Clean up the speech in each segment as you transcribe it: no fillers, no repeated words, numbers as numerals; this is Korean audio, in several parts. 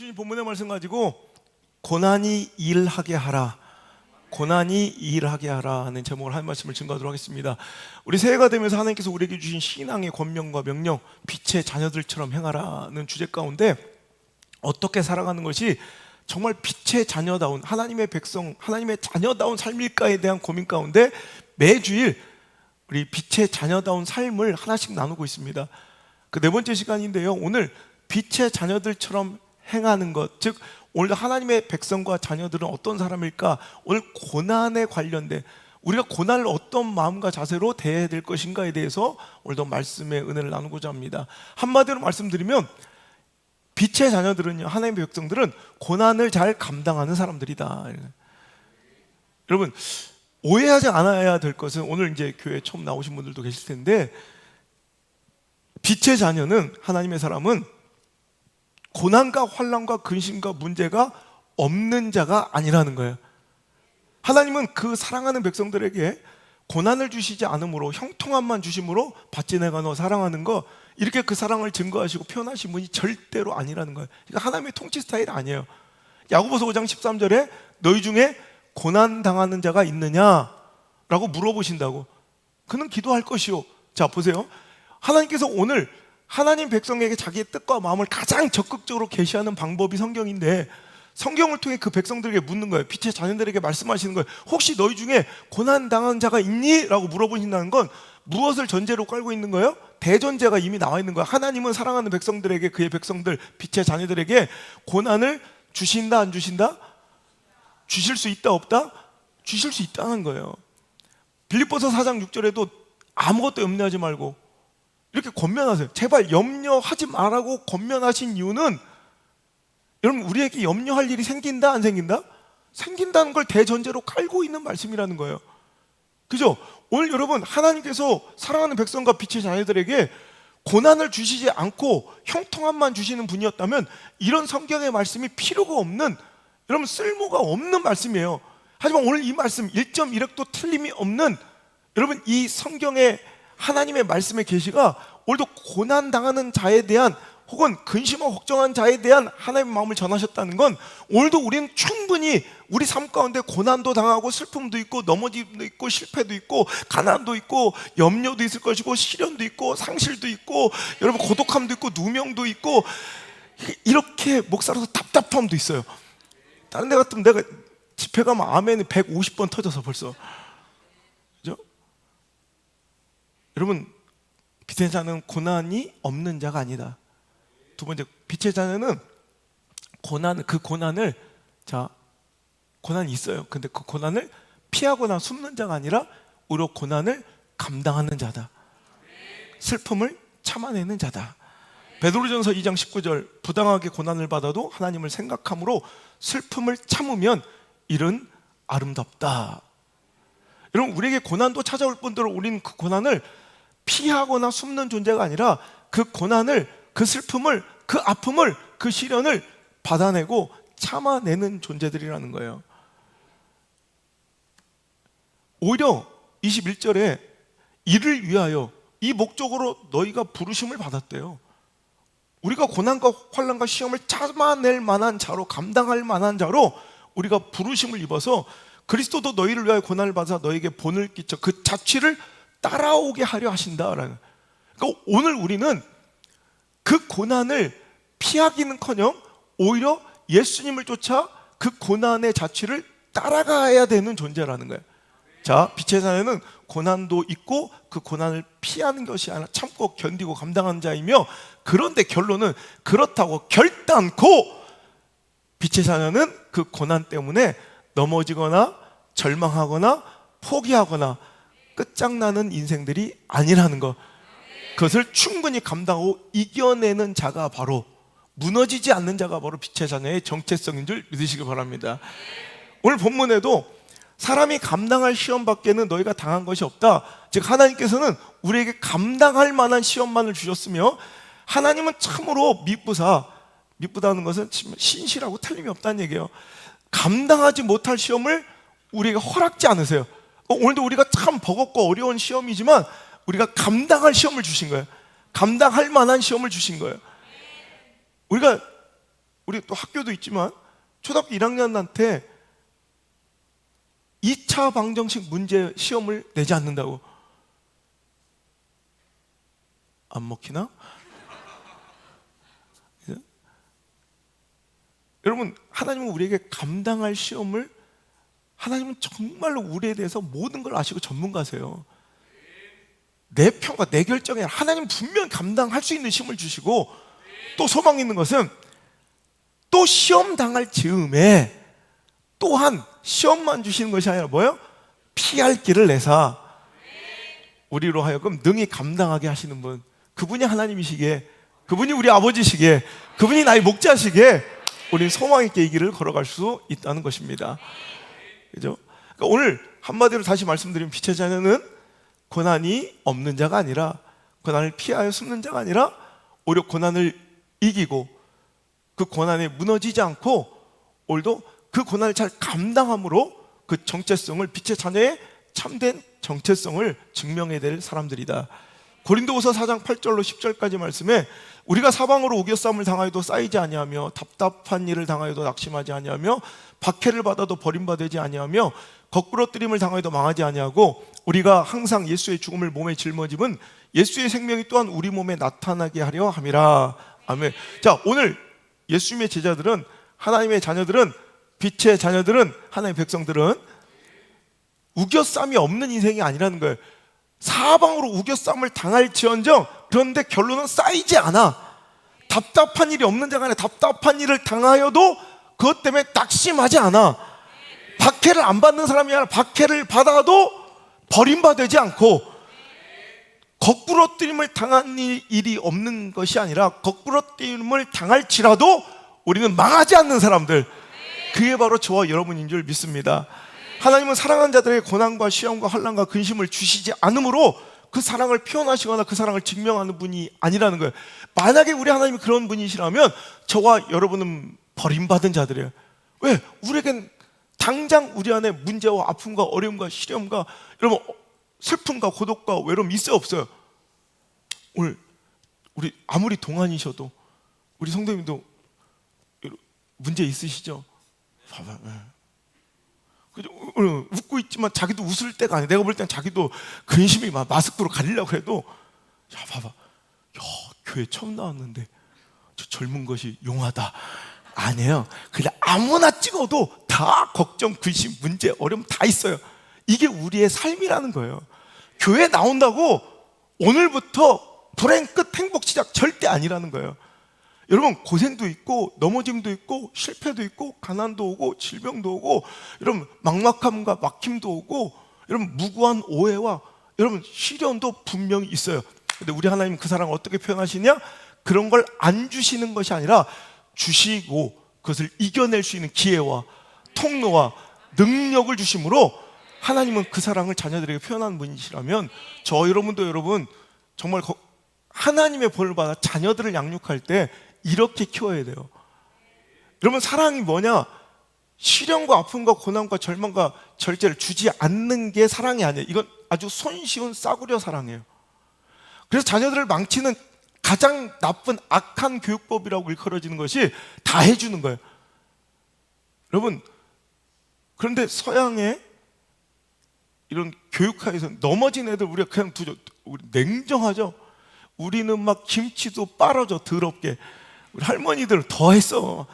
주신 본문의 말씀 가지고 고난이 일하게 하라, 고난이 일하게 하라 하는 제목을 한 말씀을 증거하도록 하겠습니다. 우리 새해가 되면서 하나님께서 우리에게 주신 신앙의 권명과 명령, 빛의 자녀들처럼 행하라는 주제 가운데 어떻게 살아가는 것이 정말 빛의 자녀다운 하나님의 백성, 하나님의 자녀다운 삶일까에 대한 고민 가운데 매주일 우리 빛의 자녀다운 삶을 하나씩 나누고 있습니다. 그 네 번째 시간인데요, 오늘 빛의 자녀들처럼 행하는 것, 즉 오늘 하나님의 백성과 자녀들은 어떤 사람일까? 오늘 고난에 관련된, 우리가 고난을 어떤 마음과 자세로 대해야 될 것인가에 대해서 오늘도 말씀의 은혜를 나누고자 합니다. 한마디로 말씀드리면 빛의 자녀들은요, 하나님의 백성들은 고난을 잘 감당하는 사람들이다. 여러분, 오해하지 않아야 될 것은, 오늘 이제 교회 처음 나오신 분들도 계실 텐데, 빛의 자녀는, 하나님의 사람은 고난과 환난과 근심과 문제가 없는 자가 아니라는 거예요. 하나님은 그 사랑하는 백성들에게 고난을 주시지 않으므로, 형통함만 주심으로 받지 내가 너 사랑하는 거, 이렇게 그 사랑을 증거하시고 표현하신 분이 절대로 아니라는 거예요. 그러니까 하나님의 통치 스타일 아니에요. 야고보서 5장 13절에 너희 중에 고난 당하는 자가 있느냐라고 물어보신다고. 그는 기도할 것이요. 자, 보세요. 하나님께서 오늘 하나님 백성에게 자기의 뜻과 마음을 가장 적극적으로 계시하는 방법이 성경인데, 성경을 통해 그 백성들에게 묻는 거예요. 빛의 자녀들에게 말씀하시는 거예요. 혹시 너희 중에 고난당한 자가 있니? 라고 물어보신다는 건 무엇을 전제로 깔고 있는 거예요? 대전제가 이미 나와 있는 거예요. 하나님은 사랑하는 백성들에게, 그의 백성들, 빛의 자녀들에게 고난을 주신다, 안 주신다? 주실 수 있다, 없다? 주실 수 있다는 거예요. 빌립보서 4장 6절에도 아무것도 염려하지 말고 이렇게 권면하세요. 제발 염려하지 말라고 권면하신 이유는, 여러분, 우리에게 염려할 일이 생긴다, 안 생긴다? 생긴다는 걸 대전제로 깔고 있는 말씀이라는 거예요. 그죠? 오늘 여러분, 하나님께서 사랑하는 백성과 빛의 자녀들에게 고난을 주시지 않고 형통함만 주시는 분이었다면 이런 성경의 말씀이 필요가 없는, 여러분, 쓸모가 없는 말씀이에요. 하지만 오늘 이 말씀 1.1획도 틀림이 없는, 여러분, 이 성경의 하나님의 말씀의 계시가 오늘도 고난당하는 자에 대한, 혹은 근심하고 걱정한 자에 대한 하나님의 마음을 전하셨다는 건, 오늘도 우리는 충분히 우리 삶 가운데 고난도 당하고 슬픔도 있고 넘어짐도 있고 실패도 있고 가난도 있고 염려도 있을 것이고 시련도 있고 상실도 있고, 여러분, 고독함도 있고 누명도 있고, 이렇게 목사로서 답답함도 있어요. 다른 데 같으면 내가 집회 가면 아멘이 150번 터져서 벌써, 그죠? 여러분, 빛의 자는 고난이 없는 자가 아니다. 두 번째, 빛의 자녀는 고난을, 자, 고난이 있어요. 근데 그 고난을 피하거나 숨는 자가 아니라 오히려 고난을 감당하는 자다. 슬픔을 참아내는 자다. 베드로전서 2장 19절, 부당하게 고난을 받아도 하나님을 생각함으로 슬픔을 참으면 이는 아름답다. 여러분, 우리에게 고난도 찾아올 뿐더러 우리는 그 고난을 피하거나 숨는 존재가 아니라 그 고난을, 그 슬픔을, 그 아픔을, 그 시련을 받아내고 참아내는 존재들이라는 거예요. 오히려 21절에 이를 위하여, 이 목적으로 너희가 부르심을 받았대요. 우리가 고난과 환난과 시험을 참아낼 만한 자로, 감당할 만한 자로 우리가 부르심을 입어서 그리스도도 너희를 위하여 고난을 받아 너에게 본을 끼쳐 그 자취를 따라오게 하려 하신다라는. 그러니까 오늘 우리는 그 고난을 피하기는커녕 오히려 예수님을 쫓아 그 고난의 자취를 따라가야 되는 존재라는 거예요. 자, 빛의 자녀는 고난도 있고 그 고난을 피하는 것이 아니라 참고 견디고 감당하는 자이며, 그런데 결론은 그렇다고 결단코 빛의 자녀는 그 고난 때문에 넘어지거나 절망하거나 포기하거나 끝장나는 인생들이 아니라는 것, 그것을 충분히 감당하고 이겨내는 자가 바로, 무너지지 않는 자가 바로 빛의 자녀의 정체성인 줄 믿으시기 바랍니다. 오늘 본문에도 사람이 감당할 시험 밖에는 너희가 당한 것이 없다. 즉, 하나님께서는 우리에게 감당할 만한 시험만을 주셨으며, 하나님은 참으로 미쁘다는 것은 신실하고 틀림이 없다는 얘기예요. 감당하지 못할 시험을 우리에게 허락지 않으세요. 오늘도 우리가 참 버겁고 어려운 시험이지만 우리가 감당할 시험을 주신 거예요. 감당할 만한 시험을 주신 거예요. 우리 또 학교도 있지만 초등학교 1학년한테 2차 방정식 문제 시험을 내지 않는다고. 안 먹히나? 여러분, 하나님은 우리에게 감당할 시험을, 하나님은 정말로 우리에 대해서 모든 걸 아시고 전문가세요. 내 평가, 내 결정에 하나님은 분명히 감당할 수 있는 시험을 주시고, 또 소망이 있는 것은 또 시험 당할 즈음에 또한 시험만 주시는 것이 아니라 뭐예요? 피할 길을 내사 우리로 하여금 능히 감당하게 하시는 분, 그분이 하나님이시기에, 그분이 우리 아버지시기에, 그분이 나의 목자시기에 우리는 소망 있게 이 길을 걸어갈 수 있다는 것입니다. 그죠? 그러니까 오늘 한마디로 다시 말씀드리면, 빛의 자녀는 고난이 없는 자가 아니라, 고난을 피하여 숨는 자가 아니라 오히려 고난을 이기고 그 고난에 무너지지 않고 오늘도 그 고난을 잘 감당함으로 그 정체성을, 빛의 자녀의 참된 정체성을 증명해야 될 사람들이다. 고린도후서 4장 8절로 10절까지 말씀에, 우리가 사방으로 우겨싸움을 당하여도 쌓이지 아니하며 답답한 일을 당하여도 낙심하지 아니하며 박해를 받아도 버림받지 아니하며 거꾸러뜨림을 당하여도 망하지 아니하고, 우리가 항상 예수의 죽음을 몸에 짊어짐은 예수의 생명이 또한 우리 몸에 나타나게 하려 함이라. 아멘. 자, 오늘 예수님의 제자들은, 하나님의 자녀들은, 빛의 자녀들은, 하나님의 백성들은 우겨싸움이 없는 인생이 아니라는 거예요. 사방으로 우겨싸움을 당할지언정 그런데 결론은 쌓이지 않아. 답답한 일이 없는 자가 아니라 답답한 일을 당하여도 그것 때문에 낙심하지 않아. 박해를 안 받는 사람이 아니라 박해를 받아도 버림받지 않고, 거꾸러뜨림을 당한 일이 없는 것이 아니라 거꾸러뜨림을 당할지라도 우리는 망하지 않는 사람들, 그게 바로 저와 여러분인 줄 믿습니다. 하나님은 사랑하는 자들에게 고난과 시험과 환난과 근심을 주시지 않으므로 그 사랑을 표현하시거나 그 사랑을 증명하는 분이 아니라는 거예요. 만약에 우리 하나님이 그런 분이시라면 저와 여러분은 버림받은 자들이에요. 왜? 우리에겐 당장 우리 안에 문제와 아픔과 어려움과 시련과 여러분 슬픔과 고독과 외로움이 있어요, 없어요? 오늘 우리 아무리 동안이셔도 우리 성도님도 문제 있으시죠? 봐봐. 웃고 있지만 자기도 웃을 때가 아니야. 내가 볼 땐 자기도 근심이 막 마스크로 가리려고 해도, 야 봐봐, 야 교회 처음 나왔는데 저 젊은 것이 용하다. 아니에요. 그냥 아무나 찍어도 다 걱정, 근심, 문제, 어려움 다 있어요. 이게 우리의 삶이라는 거예요. 교회 나온다고 오늘부터 불행 끝 행복 시작 절대 아니라는 거예요. 여러분, 고생도 있고 넘어짐도 있고 실패도 있고 가난도 오고 질병도 오고, 여러분 막막함과 막힘도 오고, 여러분 무고한 오해와 여러분 시련도 분명히 있어요. 근데 우리 하나님은 그 사랑을 어떻게 표현하시냐? 그런 걸 안 주시는 것이 아니라 주시고 그것을 이겨낼 수 있는 기회와 통로와 능력을 주심으로, 하나님은 그 사랑을 자녀들에게 표현하는 분이시라면 저 여러분도 여러분 정말 하나님의 벌을 받아 자녀들을 양육할 때 이렇게 키워야 돼요. 여러분, 사랑이 뭐냐? 시련과 아픔과 고난과 절망과 절제를 주지 않는 게 사랑이 아니에요. 이건 아주 손쉬운 싸구려 사랑이에요. 그래서 자녀들을 망치는 가장 나쁜 악한 교육법이라고 일컬어지는 것이 다 해주는 거예요. 여러분, 그런데 서양의 이런 교육하에서 넘어진 애들 우리가 그냥 두죠. 우리 냉정하죠. 우리는 막 김치도 빨아줘, 더럽게. 우리 할머니들은 더 했어.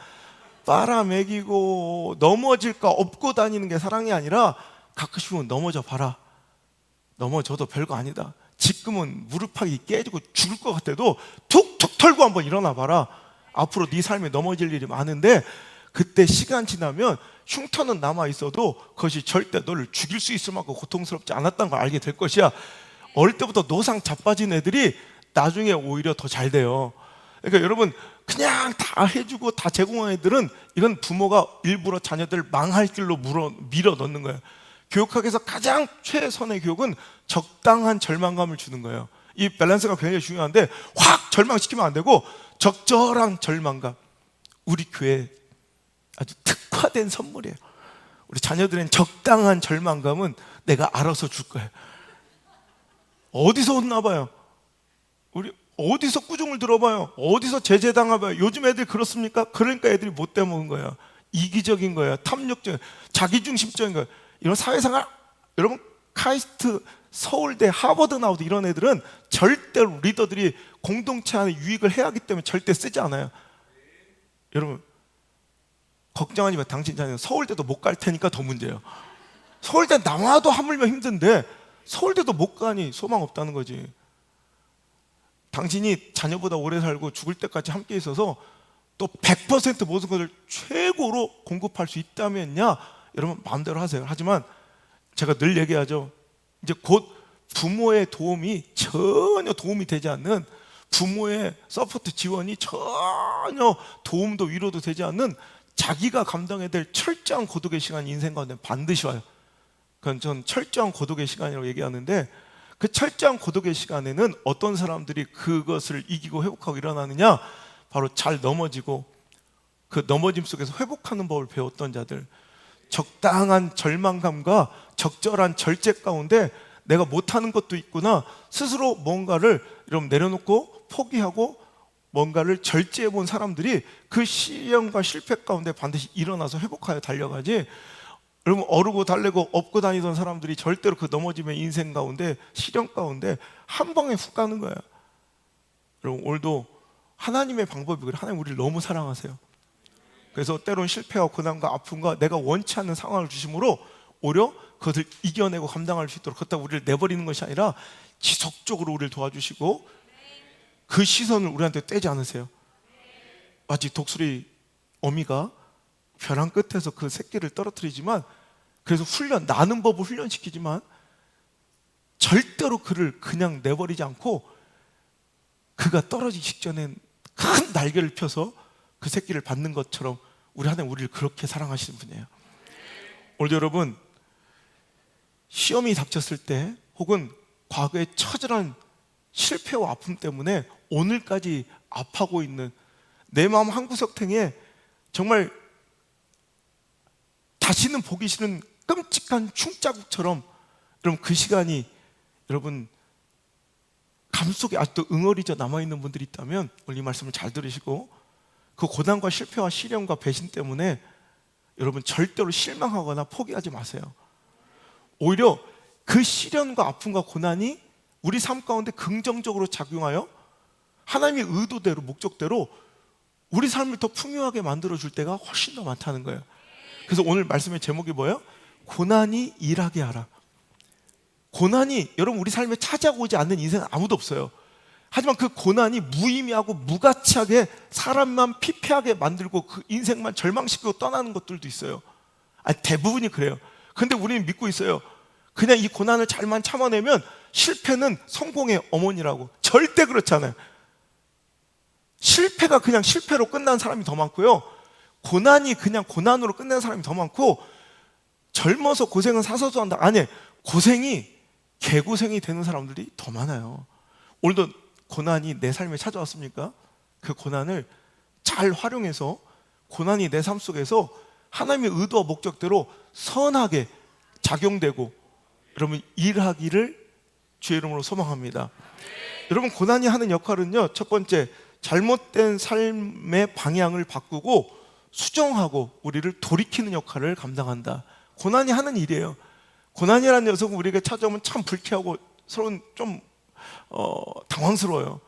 빨아먹이고 넘어질까 업고 다니는 게 사랑이 아니라, 가끔씩은 넘어져 봐라. 넘어져도 별거 아니다. 지금은 무릎팍이 깨지고 죽을 것 같아도 툭툭 털고 한번 일어나 봐라. 앞으로 네 삶에 넘어질 일이 많은데, 그때 시간 지나면 흉터는 남아있어도 그것이 절대 너를 죽일 수 있을 만큼 고통스럽지 않았다는 걸 알게 될 것이야. 어릴 때부터 노상 자빠진 애들이 나중에 오히려 더 잘 돼요. 그러니까 여러분, 그냥 다 해주고 다 제공한 애들은, 이건 부모가 일부러 자녀들 망할 길로 밀어 넣는 거예요. 교육학에서 가장 최선의 교육은 적당한 절망감을 주는 거예요. 이 밸런스가 굉장히 중요한데, 확 절망시키면 안 되고 적절한 절망감. 우리 교회 아주 특화된 선물이에요. 우리 자녀들은 적당한 절망감은 내가 알아서 줄 거예요. 어디서 얻나 봐요. 우리 어디서 꾸중을 들어봐요? 어디서 제재당해봐요? 요즘 애들 그렇습니까? 그러니까 애들이 못 돼먹은 거야. 이기적인 거야. 탐욕적인, 자기중심적인 거야. 이런 사회생활, 여러분 카이스트, 서울대, 하버드 나오도 이런 애들은 절대로 리더들이 공동체 안에 유익을 해야 하기 때문에 절대 쓰지 않아요. 여러분 걱정하지 마. 당신 자녀는 서울대도 못 갈 테니까 더 문제예요. 서울대 나와도 하물며 힘든데 서울대도 못 가니 소망 없다는 거지. 당신이 자녀보다 오래 살고 죽을 때까지 함께 있어서 또 100% 모든 것을 최고로 공급할 수 있다면야 여러분 마음대로 하세요. 하지만 제가 늘 얘기하죠. 이제 곧 부모의 도움이 전혀 도움이 되지 않는, 부모의 서포트 지원이 전혀 도움도 위로도 되지 않는 자기가 감당해야 될 철저한 고독의 시간이 인생 가운데 반드시 와요. 그건 전 철저한 고독의 시간이라고 얘기하는데, 그 철저한 고독의 시간에는 어떤 사람들이 그것을 이기고 회복하고 일어나느냐, 바로 잘 넘어지고 그 넘어짐 속에서 회복하는 법을 배웠던 자들, 적당한 절망감과 적절한 절제 가운데 내가 못하는 것도 있구나, 스스로 뭔가를 여러분 내려놓고 포기하고 뭔가를 절제해 본 사람들이 그 시련과 실패 가운데 반드시 일어나서 회복하여 달려가지, 여러분 어르고 달래고 업고 다니던 사람들이 절대로 그 넘어짐의 인생 가운데, 시련 가운데 한 방에 훅 가는 거예요. 여러분 오늘도 하나님의 방법이 그래요. 하나님 우리를 너무 사랑하세요. 그래서 때론 실패와 고난과 아픔과 내가 원치 않는 상황을 주심으로 오히려 그것을 이겨내고 감당할 수 있도록, 그렇다고 우리를 내버리는 것이 아니라 지속적으로 우리를 도와주시고 그 시선을 우리한테 떼지 않으세요. 마치 독수리 어미가 벼랑 끝에서 그 새끼를 떨어뜨리지만, 그래서 나는 법을 훈련시키지만 절대로 그를 그냥 내버리지 않고 그가 떨어지기 직전엔 큰 날개를 펴서 그 새끼를 받는 것처럼 우리 하나님 우리를 그렇게 사랑하시는 분이에요. 오늘도 여러분 시험이 닥쳤을 때, 혹은 과거의 처절한 실패와 아픔 때문에 오늘까지 아파하고 있는 내 마음 한구석탱에 정말 다시는 보기 싫은 끔찍한 흉자국처럼, 여러분 그 시간이 여러분 감속에 아직도 응어리져 남아있는 분들이 있다면 오늘 이 말씀을 잘 들으시고, 그 고난과 실패와 시련과 배신 때문에 여러분 절대로 실망하거나 포기하지 마세요. 오히려 그 시련과 아픔과 고난이 우리 삶 가운데 긍정적으로 작용하여 하나님의 의도대로, 목적대로 우리 삶을 더 풍요하게 만들어줄 때가 훨씬 더 많다는 거예요. 그래서 오늘 말씀의 제목이 뭐예요? 고난이 일하게 하라. 고난이 여러분 우리 삶에 찾아오지 않는 인생은 아무도 없어요. 하지만 그 고난이 무의미하고 무가치하게 사람만 피폐하게 만들고 그 인생만 절망시키고 떠나는 것들도 있어요. 대부분이 그래요. 근데 우리는 믿고 있어요. 그냥 이 고난을 잘만 참아내면 실패는 성공의 어머니라고. 절대 그렇지 않아요. 실패가 그냥 실패로 끝난 사람이 더 많고요, 고난이 그냥 고난으로 끝낸 사람이 더 많고, 젊어서 고생은 사서도 한다, 아니, 고생이 개고생이 되는 사람들이 더 많아요. 오늘도 고난이 내 삶에 찾아왔습니까? 그 고난을 잘 활용해서 고난이 내 삶 속에서 하나님의 의도와 목적대로 선하게 작용되고 여러분 일하기를 주의 이름으로 소망합니다. 여러분 고난이 하는 역할은요, 첫 번째, 잘못된 삶의 방향을 바꾸고 수정하고 우리를 돌이키는 역할을 감당한다. 고난이 하는 일이에요. 고난이라는 녀석은 우리에게 찾아오면 참 불쾌하고 서로 좀 당황스러워요.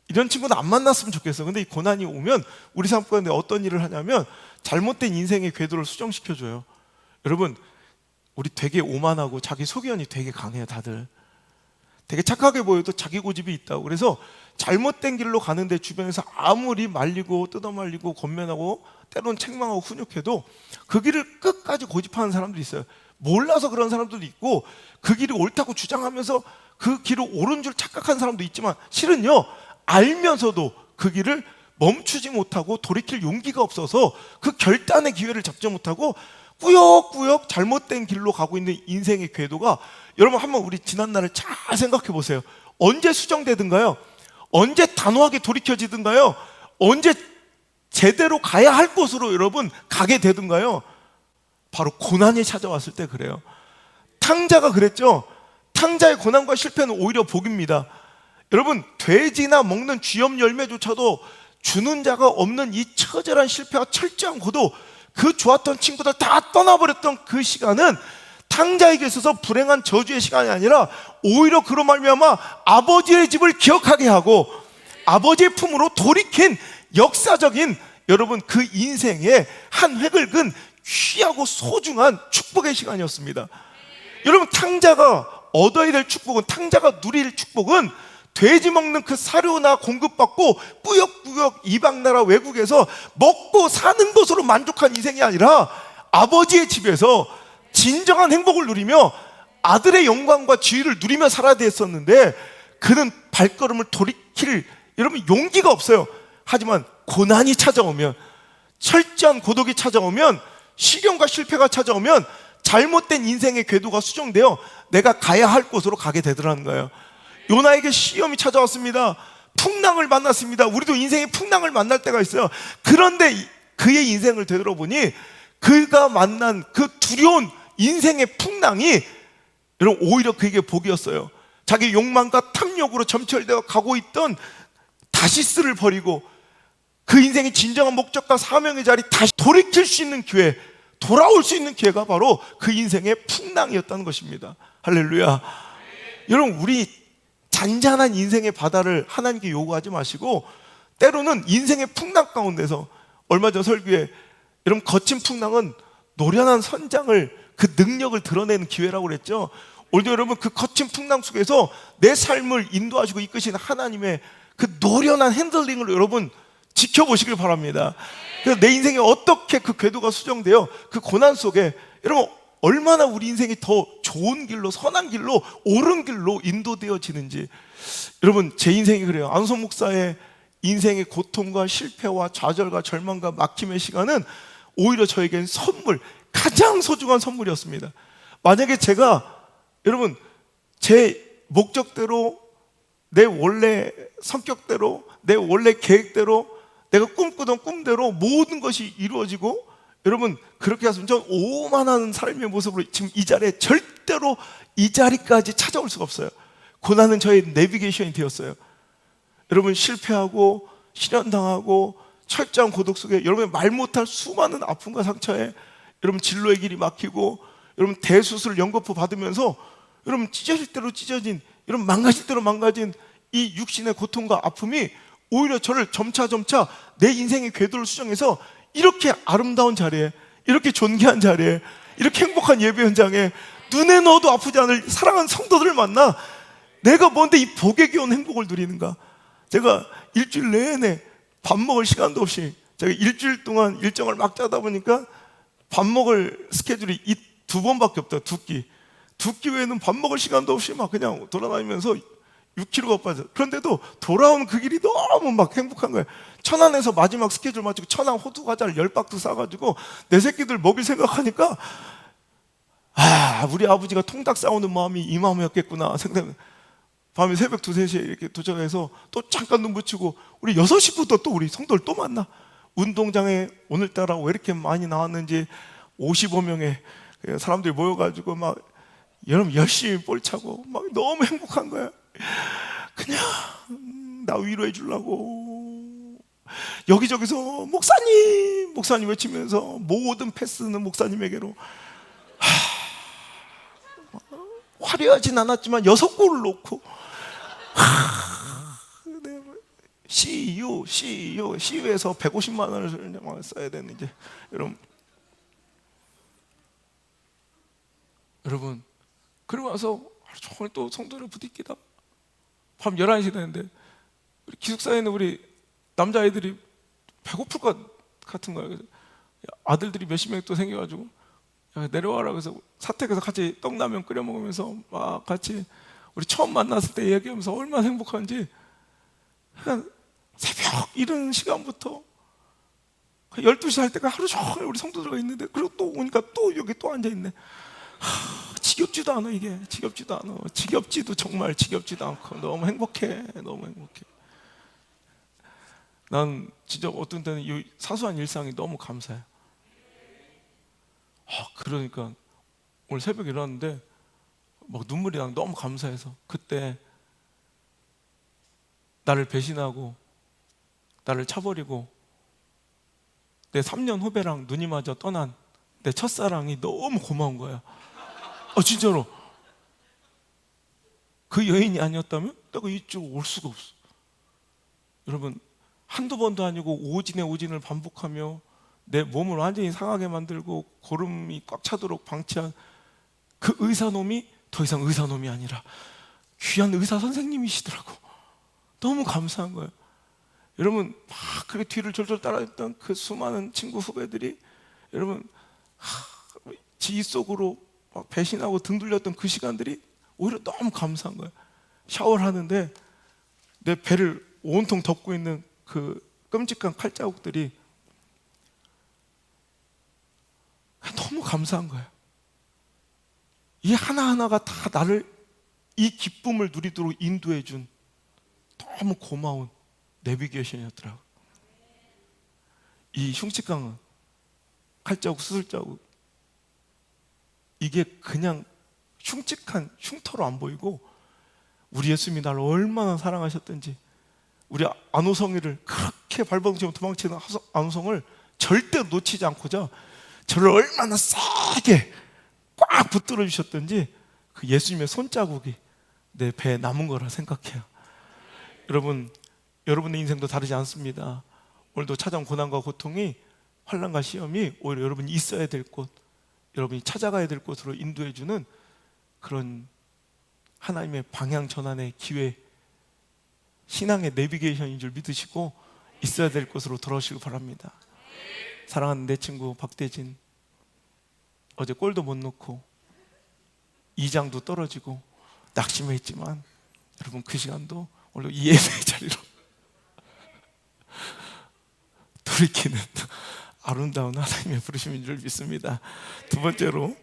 이런 친구는 안 만났으면 좋겠어. 근데 이 고난이 오면 우리 삶 가운데 어떤 일을 하냐면 잘못된 인생의 궤도를 수정시켜줘요. 여러분 우리 되게 오만하고 자기 소견이 되게 강해요. 다들 되게 착하게 보여도 자기 고집이 있다고. 그래서 잘못된 길로 가는데 주변에서 아무리 말리고 뜯어말리고 권면하고 때론 책망하고 훈육해도 그 길을 끝까지 고집하는 사람들이 있어요. 몰라서 그런 사람들도 있고, 그 길이 옳다고 주장하면서 그 길을 옳은 줄 착각한 사람도 있지만, 실은요 알면서도 그 길을 멈추지 못하고 돌이킬 용기가 없어서 그 결단의 기회를 잡지 못하고 꾸역꾸역 잘못된 길로 가고 있는 인생의 궤도가, 여러분 한번 우리 지난날을 잘 생각해 보세요. 언제 수정되든가요? 언제 단호하게 돌이켜지든가요? 언제 제대로 가야 할 곳으로 여러분 가게 되든가요? 바로 고난이 찾아왔을 때 그래요. 탕자가 그랬죠. 탕자의 고난과 실패는 오히려 복입니다. 여러분, 돼지나 먹는 쥐염 열매조차도 주는 자가 없는 이 처절한 실패와 철저한 고도, 그 좋았던 친구들 다 떠나버렸던 그 시간은 탕자에게 있어서 불행한 저주의 시간이 아니라 오히려 그로 말미암아 아버지의 집을 기억하게 하고 아버지의 품으로 돌이킨 역사적인, 여러분, 그 인생의 한 획을 근 귀하고 소중한 축복의 시간이었습니다. 여러분, 탕자가 얻어야 될 축복은, 탕자가 누릴 축복은 돼지 먹는 그 사료나 공급받고 꾸역꾸역 이방 나라 외국에서 먹고 사는 것으로 만족한 인생이 아니라 아버지의 집에서 진정한 행복을 누리며 아들의 영광과 지위를 누리며 살아야 됐었는데, 그는 발걸음을 돌이킬, 여러분, 용기가 없어요. 하지만 고난이 찾아오면, 철저한 고독이 찾아오면, 시련과 실패가 찾아오면 잘못된 인생의 궤도가 수정되어 내가 가야 할 곳으로 가게 되더라는 거예요. 요나에게 시험이 찾아왔습니다. 풍랑을 만났습니다. 우리도 인생의 풍랑을 만날 때가 있어요. 그런데 그의 인생을 되돌아보니 그가 만난 그 두려운 인생의 풍랑이, 여러분, 오히려 그에게 복이었어요. 자기 욕망과 탐욕으로 점철되어 가고 있던 다시스를 버리고 그 인생의 진정한 목적과 사명의 자리 다시 돌이킬 수 있는 기회, 돌아올 수 있는 기회가 바로 그 인생의 풍랑이었다는 것입니다. 할렐루야. 여러분, 우리 잔잔한 인생의 바다를 하나님께 요구하지 마시고, 때로는 인생의 풍랑 가운데서, 얼마 전 설교에 여러분, 거친 풍랑은 노련한 선장을, 그 능력을 드러내는 기회라고 그랬죠. 오늘도 여러분, 그 거친 풍랑 속에서 내 삶을 인도하시고 이끄시는 하나님의 그 노련한 핸들링을 여러분 지켜보시길 바랍니다. 그래서 내 인생에 어떻게 그 궤도가 수정되어 그 고난 속에, 여러분, 얼마나 우리 인생이 더 좋은 길로, 선한 길로, 옳은 길로 인도되어지는지. 여러분, 제 인생이 그래요. 안성 목사의 인생의 고통과 실패와 좌절과 절망과 막힘의 시간은 오히려 저에겐 선물, 가장 소중한 선물이었습니다. 만약에 제가, 여러분, 제 목적대로, 내 원래 성격대로, 내 원래 계획대로, 내가 꿈꾸던 꿈대로 모든 것이 이루어지고, 여러분, 그렇게 했으면 전 오만한 삶의 모습으로 지금 이 자리에 절대로 이 자리까지 찾아올 수가 없어요. 고난은 저의 내비게이션이 되었어요. 여러분, 실패하고 실현당하고 철저한 고독 속에 여러분의 말 못할 수많은 아픔과 상처에 여러분 진로의 길이 막히고, 여러분 대수술 연거푸 받으면서 여러분 찢어질 대로 찢어진, 여러분 망가질 대로 망가진 이 육신의 고통과 아픔이 오히려 저를 점차 내 인생의 궤도를 수정해서 이렇게 아름다운 자리에, 이렇게 존귀한 자리에, 이렇게 행복한 예배 현장에 눈에 넣어도 아프지 않을 사랑하는 성도들을 만나 내가 뭔데 이 복에 기운 행복을 누리는가. 제가 일주일 내내 밥 먹을 시간도 없이, 제가 일주일 동안 일정을 막 짜다 보니까 밥 먹을 스케줄이 이 두 번밖에 없다. 두 끼 외에는 밥 먹을 시간도 없이 막 그냥 돌아다니면서 6kg가 빠져. 그런데도 돌아오는 그 길이 너무 막 행복한 거예요. 천안에서 마지막 스케줄 마치고 천안 호두 과자를 10박스 싸가지고 내 새끼들 먹일 생각하니까, 우리 아버지가 통닭 싸우는 마음이 이 마음이었겠구나 생각해요. 밤에 새벽 2, 3시에 이렇게 도착해서 또 잠깐 눈 붙이고 우리 6시부터 또 우리 성도를 또 만나. 운동장에 오늘따라 왜 이렇게 많이 나왔는지 55명의 사람들이 모여가지고 막 여러분 열심히 볼 차고 막 너무 행복한 거야. 그냥 나 위로해 주려고 여기저기서 목사님 외치면서 모든 패스는 목사님에게로. 화려하진 않았지만 6골을 놓고 CU에서 150만 원을 써야 되는 이제 여러분 그러고 와서 하루 종일 또 성도를 부딪히다 밤 11시 되는데 우리 기숙사에 있는 우리 남자아이들이 배고플 것 같은 거예요. 그래서 아들들이 몇십 명이 또 생겨가지고 야, 내려와라. 그래서 사택에서 같이 떡라면 끓여 먹으면서 막 같이 우리 처음 만났을 때 얘기하면서 얼마나 행복한지. 그러니까 새벽 이른 시간부터 12시 할 때가 하루 종일 우리 성도들과 있는데, 그리고 또 오니까 또 여기 또 앉아있네. 지겹지도 않아. 이게 지겹지도 않아. 정말 지겹지도 않고 너무 행복해. 너무 행복해. 난 진짜 어떤 때는 이 사소한 일상이 너무 감사해. 그러니까 오늘 새벽에 일어났는데 막 눈물이 나. 너무 감사해서. 그때 나를 배신하고 나를 차버리고 내 3년 후배랑 눈이 맞아 떠난 내 첫사랑이 너무 고마운 거야. 진짜로. 그 여인이 아니었다면 내가 이쪽으로 올 수가 없어. 여러분, 한두 번도 아니고 오진에 오진을 반복하며 내 몸을 완전히 상하게 만들고 고름이 꽉 차도록 방치한 그 의사놈이 더 이상 의사놈이 아니라 귀한 의사 선생님이시더라고. 너무 감사한 거예요. 여러분, 막 그렇게 뒤를 졸졸 따라했던 그 수많은 친구 후배들이 여러분 지휘 속으로 막 배신하고 등 돌렸던 그 시간들이 오히려 너무 감사한 거예요. 샤워를 하는데 내 배를 온통 덮고 있는 그 끔찍한 칼자국들이 너무 감사한 거예요. 이 하나하나가 다 나를 이 기쁨을 누리도록 인도해 준 너무 고마운 내비게이션이었더라고요. 이 흉측강은 칼자국, 수술자국, 이게 그냥 흉측한 흉터로 안 보이고 우리 예수님이 나를 얼마나 사랑하셨던지, 우리 안호성이를 그렇게 발버둥치며 도망치는 안호성을 절대 놓치지 않고자 저를 얼마나 세게 꽉 붙들어 주셨던지 그 예수님의 손자국이 내 배에 남은 거라 생각해요. 여러분, 여러분의 인생도 다르지 않습니다. 오늘도 찾아온 고난과 고통이, 환난과 시험이 오히려 여러분이 있어야 될 곳, 여러분이 찾아가야 될 곳으로 인도해 주는 그런 하나님의 방향 전환의 기회, 신앙의 내비게이션인 줄 믿으시고 있어야 될 곳으로 돌아오시기 바랍니다. 사랑하는 내 친구 박대진, 어제 골도 못 넣고 2장도 떨어지고 낙심했지만 여러분, 그 시간도 오늘 이 예배의 자리로 돌이키는 아름다운 하나님의 부르심인 줄 믿습니다. 두 번째로,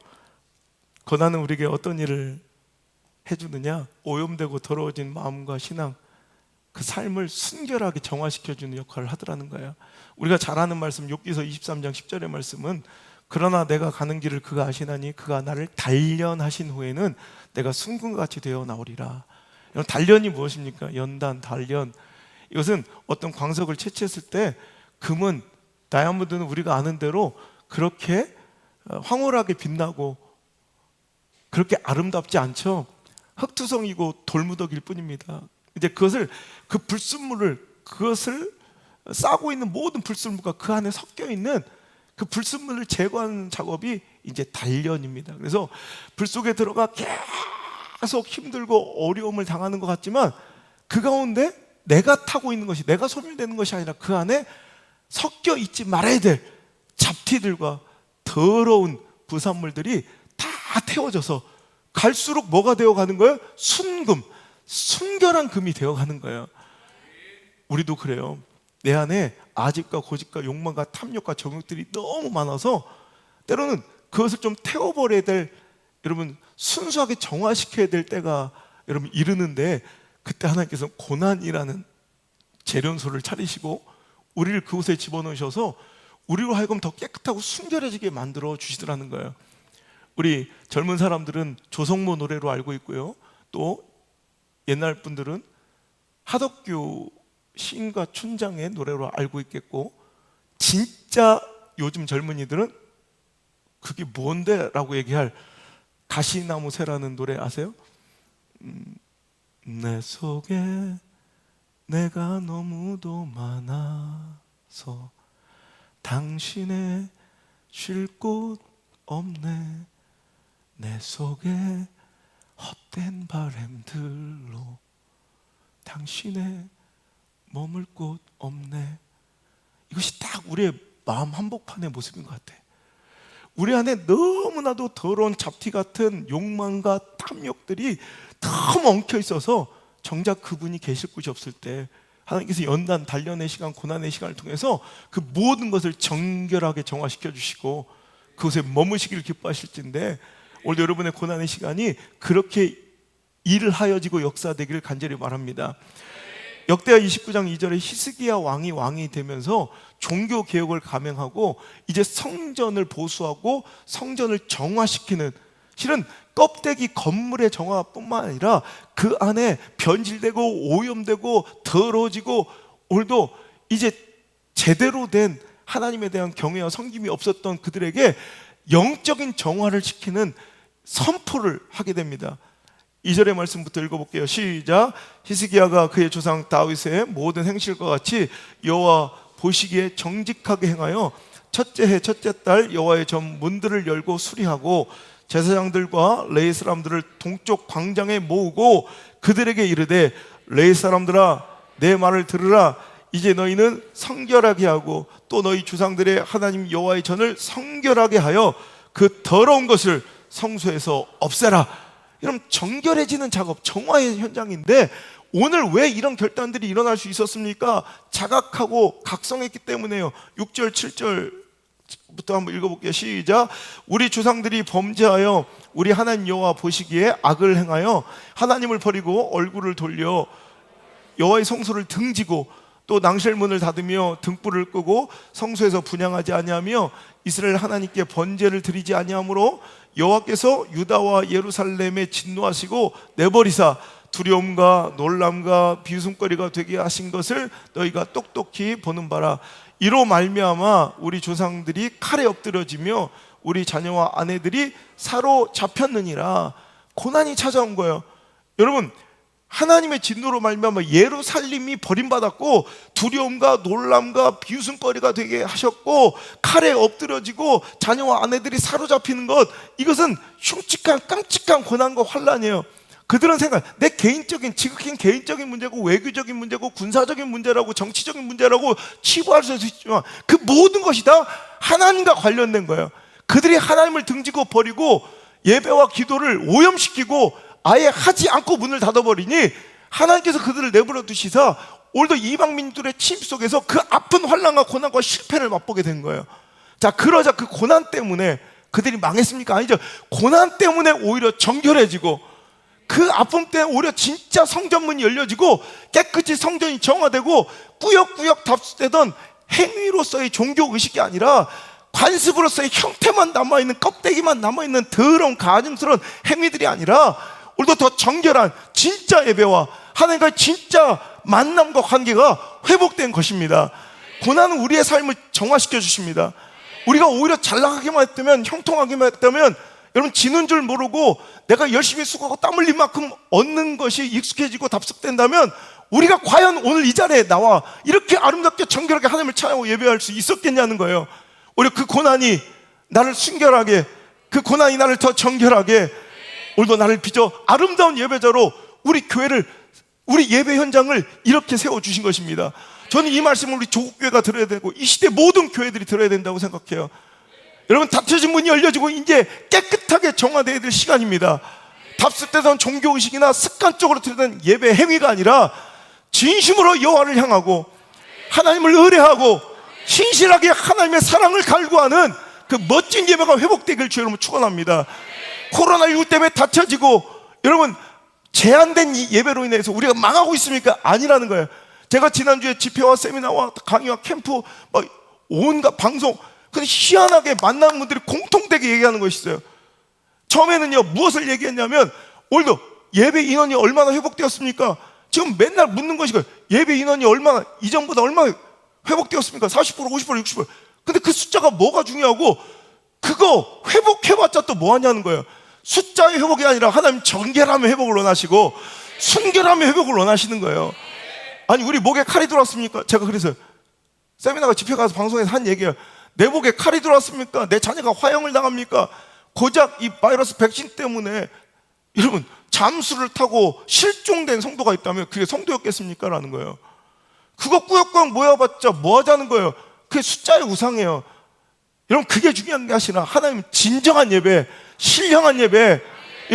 고난은 우리에게 어떤 일을 해주느냐? 오염되고 더러워진 마음과 신앙, 그 삶을 순결하게 정화시켜주는 역할을 하더라는 거예요. 우리가 잘 아는 말씀, 욥기서 23장 10절의 말씀은 그러나 내가 가는 길을 그가 아시나니 그가 나를 단련하신 후에는 내가 순금같이 되어 나오리라. 단련이 무엇입니까? 연단, 단련. 이것은 어떤 광석을 채취했을 때 금은, 다이아몬드는 우리가 아는 대로 그렇게 황홀하게 빛나고 그렇게 아름답지 않죠. 흑투성이고 돌무더기일 뿐입니다. 이제 그것을, 그 불순물을, 그것을 싸고 있는 모든 불순물과 그 안에 섞여 있는 그 불순물을 제거하는 작업이 이제 단련입니다. 그래서 불 속에 들어가 계속 힘들고 어려움을 당하는 것 같지만 그 가운데 내가 타고 있는 것이, 내가 소멸되는 것이 아니라 그 안에 섞여 있지 말아야 될 잡티들과 더러운 부산물들이 다 태워져서 갈수록 뭐가 되어가는 거예요? 순금, 순결한 금이 되어가는 거예요. 우리도 그래요. 내 안에 아집과 고집과 욕망과 탐욕과 정욕들이 너무 많아서 때로는 그것을 좀 태워버려야 될, 여러분 순수하게 정화시켜야 될 때가 여러분 이르는데, 그때 하나님께서 고난이라는 재련소를 차리시고 우리를 그곳에 집어넣으셔서 우리로 하여금 더 깨끗하고 순결해지게 만들어 주시더라는 거예요. 우리 젊은 사람들은 조성모 노래로 알고 있고요, 또 옛날 분들은 하덕규 시인과 춘장의 노래로 알고 있겠고, 진짜 요즘 젊은이들은 그게 뭔데? 라고 얘기할 가시나무 새라는 노래 아세요? 내 속에 내가 너무도 많아서 당신의 쉴 곳 없네. 내 속에 헛된 바램들로 당신의 머물 곳 없네. 이것이 딱 우리의 마음 한복판의 모습인 것 같아. 우리 안에 너무나도 더러운 잡티 같은 욕망과 탐욕들이 너무 엉켜 있어서 정작 그분이 계실 곳이 없을 때 하나님께서 연단, 단련의 시간, 고난의 시간을 통해서 그 모든 것을 정결하게 정화시켜 주시고 그곳에 머무시기를 기뻐하실진데, 오늘 여러분의 고난의 시간이 그렇게 일을 하여지고 역사되기를 간절히 바랍니다. 역대하 29장 2절에 히스기야 왕이 되면서 종교 개혁을 감행하고 이제 성전을 보수하고 성전을 정화시키는, 실은 껍데기 건물의 정화뿐만 아니라 그 안에 변질되고 오염되고 더러워지고, 오늘도 이제 제대로 된 하나님에 대한 경외와 섬김이 없었던 그들에게 영적인 정화를 시키는 선포를 하게 됩니다. 2절의 말씀부터 읽어볼게요. 시작. 히스기야가 그의 조상 다윗의 모든 행실과 같이 여호와 보시기에 정직하게 행하여 첫째 해 첫째 달 여호와의 전 문들을 열고 수리하고 제사장들과 레위 사람들을 동쪽 광장에 모으고 그들에게 이르되, 레위 사람들아 내 말을 들으라. 이제 너희는 성결하게 하고 또 너희 조상들의 하나님 여호와의 전을 성결하게 하여 그 더러운 것을 성소에서 없애라. 이런 정결해지는 작업, 정화의 현장인데, 오늘 왜 이런 결단들이 일어날 수 있었습니까? 자각하고 각성했기 때문에요. 6절 7절부터 한번 읽어볼게요. 시작. 우리 조상들이 범죄하여 우리 하나님 여호와 보시기에 악을 행하여 하나님을 버리고 얼굴을 돌려 여호와의 성소를 등지고 또 낭실문을 닫으며 등불을 끄고 성소에서 분향하지 아니하며 이스라엘 하나님께 번제를 드리지 아니하므로 여호와께서 유다와 예루살렘에 진노하시고 내버리사 두려움과 놀람과 비웃음거리가 되게 하신 것을 너희가 똑똑히 보는 바라. 이로 말미암아 우리 조상들이 칼에 엎드려지며 우리 자녀와 아내들이 사로잡혔느니라. 고난이 찾아온 거예요. 여러분, 하나님의 진노로 말미암아 예루살렘이 버림받았고 두려움과 놀람과 비웃음거리가 되게 하셨고 칼에 엎드려지고 자녀와 아내들이 사로잡히는 것, 이것은 흉측한 깜찍한 고난과 환난이에요. 그들은 생각, 내 개인적인, 지극히 개인적인 문제고 외교적인 문제고 군사적인 문제라고 정치적인 문제라고 치부할 수 있지만 그 모든 것이 다 하나님과 관련된 거예요. 그들이 하나님을 등지고 버리고 예배와 기도를 오염시키고 아예 하지 않고 문을 닫아버리니 하나님께서 그들을 내버려 두시사 오늘도 이방민들의 침입 속에서 그 아픈 환난과 고난과 실패를 맛보게 된 거예요. 자, 그러자 그 고난 때문에 그들이 망했습니까? 아니죠. 고난 때문에 오히려 정결해지고 그 아픔 때문에 오히려 진짜 성전문이 열려지고 깨끗이 성전이 정화되고 꾸역꾸역 답습되던 행위로서의 종교의식이 아니라 관습으로서의 형태만 남아있는, 껍데기만 남아있는 더러운 가증스러운 행위들이 아니라 오늘도 더 정결한 진짜 예배와 하나님과의 진짜 만남과 관계가 회복된 것입니다. 고난은 우리의 삶을 정화시켜 주십니다. 우리가 오히려 잘 나가기만 했다면, 형통하기만 했다면, 여러분 지는 줄 모르고 내가 열심히 수고하고 땀 흘린 만큼 얻는 것이 익숙해지고 답습된다면 우리가 과연 오늘 이 자리에 나와 이렇게 아름답게 정결하게 하나님을 찬양하고 예배할 수 있었겠냐는 거예요. 오히려 그 고난이 나를 순결하게, 그 고난이 나를 더 정결하게, 오늘도 나를 빚어 아름다운 예배자로 우리 교회를, 우리 예배 현장을 이렇게 세워주신 것입니다. 저는 이 말씀을 우리 조국교회가 들어야 되고 이 시대 모든 교회들이 들어야 된다고 생각해요. 여러분, 닫혀진 문이 열려지고 이제 깨끗하게 정화되어야 될 시간입니다. 답습되던 종교의식이나 습관적으로 드리던 예배 행위가 아니라 진심으로 여호와를 향하고 하나님을 의뢰하고 신실하게 하나님의 사랑을 갈구하는 그 멋진 예배가 회복되길 주여 여러분 축원합니다. 코로나19 때문에 닫혀지고 여러분 제한된 이 예배로 인해서 우리가 망하고 있습니까? 아니라는 거예요. 제가 지난주에 집회와 세미나와 강의와 캠프 막 온갖 방송, 근데 희한하게 만나는 분들이 공통되게 얘기하는 것이 있어요. 처음에는요 무엇을 얘기했냐면, 오늘도 예배 인원이 얼마나 회복되었습니까? 지금 맨날 묻는 것이 예배 인원이 얼마나, 이전보다 얼마나 회복되었습니까? 40%, 50%, 60%. 근데 그 숫자가 뭐가 중요하고, 그거 회복해봤자 또 뭐 하냐는 거예요. 숫자의 회복이 아니라 하나님 정결함의 회복을 원하시고 순결함의 회복을 원하시는 거예요. 아니, 우리 목에 칼이 들어왔습니까? 제가 그래서 세미나가 집회 가서 방송에서 한 얘기예요. 내 목에 칼이 들어왔습니까? 내 자녀가 화형을 당합니까? 고작 이 바이러스 백신 때문에 여러분 잠수를 타고 실종된 성도가 있다면 그게 성도였겠습니까? 라는 거예요. 그거 꾸역꾸역 모여봤자 뭐 하자는 거예요. 그게 숫자의 우상이에요. 여러분, 그게 중요한 게 아니라 하나님 진정한 예배, 신령한 예배,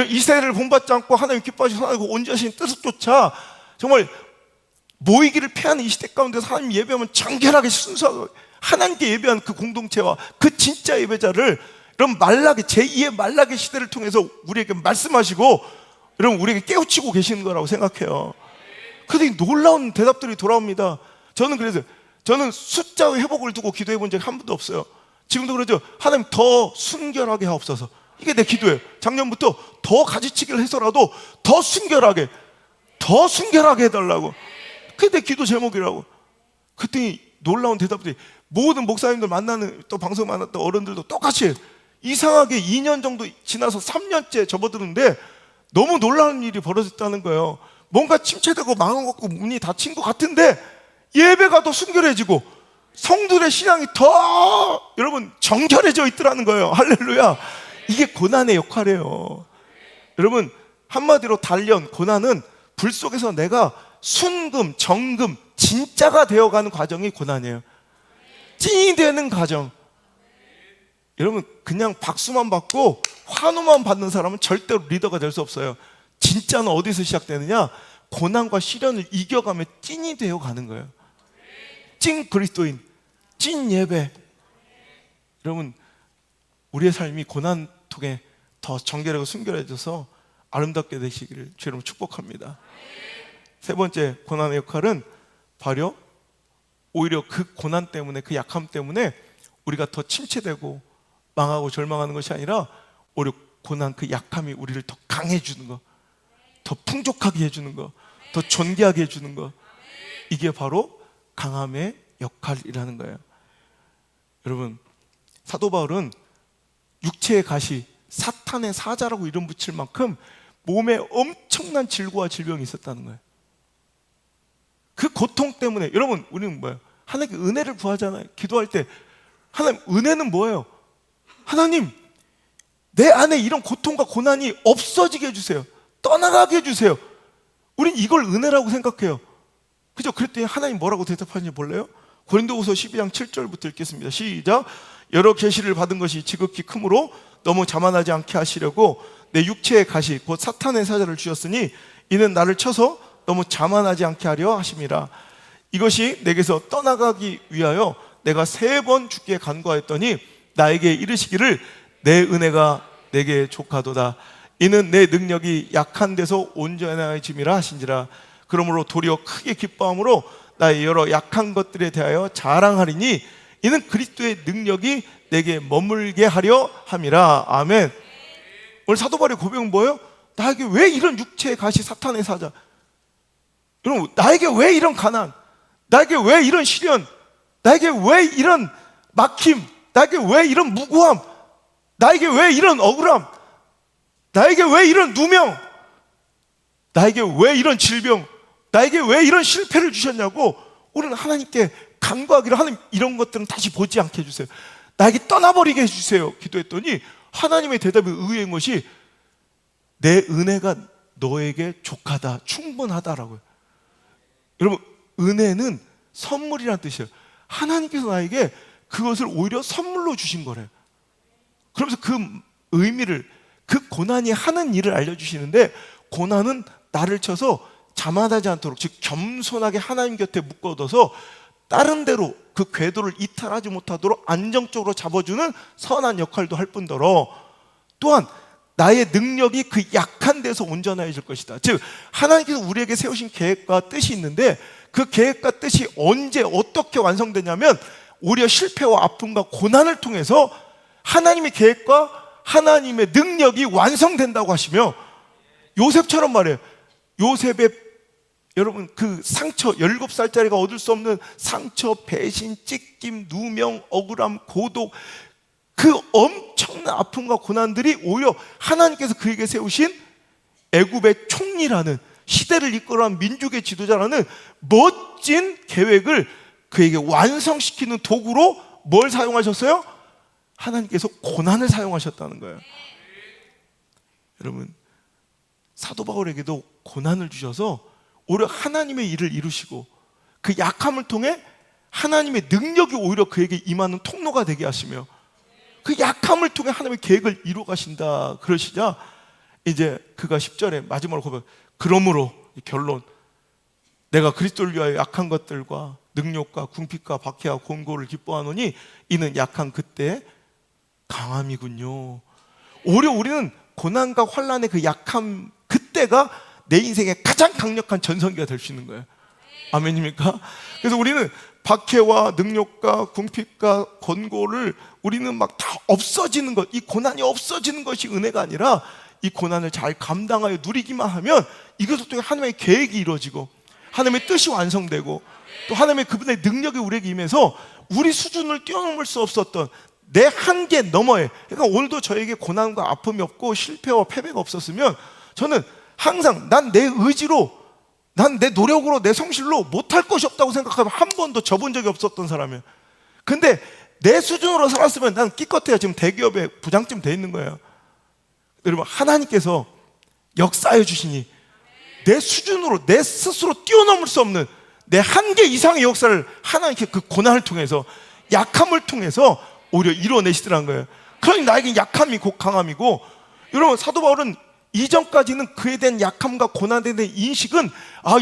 이 세대를 본받지 않고 하나님 기뻐하시고 선하고 온전하신 뜻을 쫓아 정말 모이기를 피하는 이 시대 가운데서 하나님 예배하면 정결하게 순수하고 하나님께 예배하는 그 공동체와 그 진짜 예배자를 여러분 말라게, 제2의 말라게 시대를 통해서 우리에게 말씀하시고 여러분 우리에게 깨우치고 계시는 거라고 생각해요. 그런데 놀라운 대답들이 돌아옵니다. 저는 숫자의 회복을 두고 기도해 본 적이 한 번도 없어요. 지금도 그러죠. 하나님 더 순결하게 하옵소서. 이게 내 기도예요. 작년부터 더 가지치기를 해서라도 더 순결하게 해달라고. 그게 내 기도 제목이라고. 그랬더니 놀라운 대답들이, 모든 목사님들 만나는, 또 방송 만났던 어른들도 똑같이 해요. 이상하게 2년 정도 지나서 3년째 접어드는데 너무 놀라운 일이 벌어졌다는 거예요. 뭔가 침체되고 망한 것 같고 문이 닫힌 것 같은데 예배가 더 순결해지고 성들의 신앙이 더 여러분 정결해져 있더라는 거예요. 할렐루야. 이게 고난의 역할이에요. 여러분, 한마디로 단련, 고난은 불 속에서 내가 순금, 정금, 진짜가 되어가는 과정이 고난이에요. 찐이 되는 과정. 여러분, 그냥 박수만 받고 환호만 받는 사람은 절대로 리더가 될 수 없어요. 진짜는 어디서 시작되느냐? 고난과 시련을 이겨가며 찐이 되어가는 거예요. 찐 그리스도인, 찐 예배. 여러분, 우리의 삶이 고난 통해 더 정결하고 순결해져서 아름답게 되시기를 주님으로 축복합니다. 세 번째 고난의 역할은 바로 오히려 그 고난 때문에, 그 약함 때문에 우리가 더 침체되고 망하고 절망하는 것이 아니라 오히려 고난, 그 약함이 우리를 더 강해주는 거, 더 풍족하게 해주는 거, 더 존귀하게 해주는 거. 이게 바로 강함의 역할이라는 거예요. 여러분, 사도 바울은 육체의 가시, 사탄의 사자라고 이름 붙일 만큼 몸에 엄청난 질고와 질병이 있었다는 거예요. 그 고통 때문에, 여러분, 우리는 뭐예요? 하나님께 은혜를 구하잖아요. 기도할 때 하나님, 은혜는 뭐예요? 하나님, 내 안에 이런 고통과 고난이 없어지게 해주세요. 떠나가게 해주세요. 우린 이걸 은혜라고 생각해요. 그죠? 그랬더니 하나님 뭐라고 대답하는지 몰라요? 고린도후서 12장 7절부터 읽겠습니다. 시작. 여러 계시를 받은 것이 지극히 크므로 너무 자만하지 않게 하시려고 내 육체의 가시 곧 사탄의 사자를 주셨으니 이는 나를 쳐서 너무 자만하지 않게 하려 하심이라. 이것이 내게서 떠나가기 위하여 내가 3번 주께 간구하였더니 나에게 이르시기를 내 은혜가 내게 족하도다. 이는 내 능력이 약한 데서 온전해짐이라 하신지라. 그러므로 도리어 크게 기뻐함으로 나의 여러 약한 것들에 대하여 자랑하리니 이는 그리스도의 능력이 내게 머물게 하려 함이라. 아멘. 오늘 사도 바울의 고백은 뭐예요? 나에게 왜 이런 육체의 가시, 사탄의 사자, 여러분, 나에게 왜 이런 가난, 나에게 왜 이런 시련, 나에게 왜 이런 막힘, 나에게 왜 이런 무고함, 나에게 왜 이런 억울함, 나에게 왜 이런 누명, 나에게 왜 이런 질병, 나에게 왜 이런 실패를 주셨냐고 우리는 하나님께 간구하기를, 하나님 이런 것들은 다시 보지 않게 해주세요. 나에게 떠나버리게 해주세요. 기도했더니 하나님의 대답이 의외인 것이 내 은혜가 너에게 족하다, 충분하다라고요. 여러분, 은혜는 선물이라는 뜻이에요. 하나님께서 나에게 그것을 오히려 선물로 주신 거래요. 그러면서 그 의미를, 그 고난이 하는 일을 알려주시는데, 고난은 나를 쳐서 자만하지 않도록, 즉 겸손하게 하나님 곁에 묶어둬서 다른 데로 그 궤도를 이탈하지 못하도록 안정적으로 잡아주는 선한 역할도 할 뿐더러 또한 나의 능력이 그 약한 데서 온전해질 것이다. 즉 하나님께서 우리에게 세우신 계획과 뜻이 있는데 그 계획과 뜻이 언제 어떻게 완성되냐면 오히려 실패와 아픔과 고난을 통해서 하나님의 계획과 하나님의 능력이 완성된다고 하시며, 요셉처럼 말해요. 요셉의 여러분 그 상처, 17살짜리가 얻을 수 없는 상처, 배신, 찢김, 누명, 억울함, 고독, 그 엄청난 아픔과 고난들이 오히려 하나님께서 그에게 세우신 애굽의 총리라는, 시대를 이끌어간 민족의 지도자라는 멋진 계획을 그에게 완성시키는 도구로 뭘 사용하셨어요? 하나님께서 고난을 사용하셨다는 거예요. 여러분, 사도 바울에게도 고난을 주셔서 오히려 하나님의 일을 이루시고 그 약함을 통해 하나님의 능력이 오히려 그에게 임하는 통로가 되게 하시며 그 약함을 통해 하나님의 계획을 이루어 가신다 그러시자 이제 그가 10절에 마지막으로 고백, 그러므로 결론, 내가 그리스도를 위하여 약한 것들과 능력과 궁핍과 박해와 곤고를 기뻐하노니 이는 약한 그때 강함이군요. 오히려 우리는 고난과 환난의 그 약함 그때가 내 인생의 가장 강력한 전성기가 될 수 있는 거예요. 아멘입니까? 그래서 우리는 박해와 능력과 궁핍과 권고를 우리는 막 다 없어지는 것, 이 고난이 없어지는 것이 은혜가 아니라 이 고난을 잘 감당하여 누리기만 하면 이것을 통해 하나님의 계획이 이루어지고 하나님의 뜻이 완성되고 또 하나님의 그분의 능력이 우리에게 임해서 우리 수준을 뛰어넘을 수 없었던 내 한계 너머에, 그러니까 오늘도 저에게 고난과 아픔이 없고 실패와 패배가 없었으면 저는 항상 난 내 의지로, 난 내 노력으로, 내 성실로 못할 것이 없다고 생각하면 한 번도 져본 적이 없었던 사람이에요. 근데 내 수준으로 살았으면 난 기껏해야 지금 대기업에 부장쯤 돼 있는 거예요. 여러분, 하나님께서 역사해 주시니 내 수준으로, 내 스스로 뛰어넘을 수 없는 내 한계 이상의 역사를 하나님께 그 고난을 통해서, 약함을 통해서 오히려 이루어내시더라는 거예요. 그러니 나에게 약함이 곧 강함이고, 여러분, 사도 바울은 이전까지는 그에 대한 약함과 고난에 대한 인식은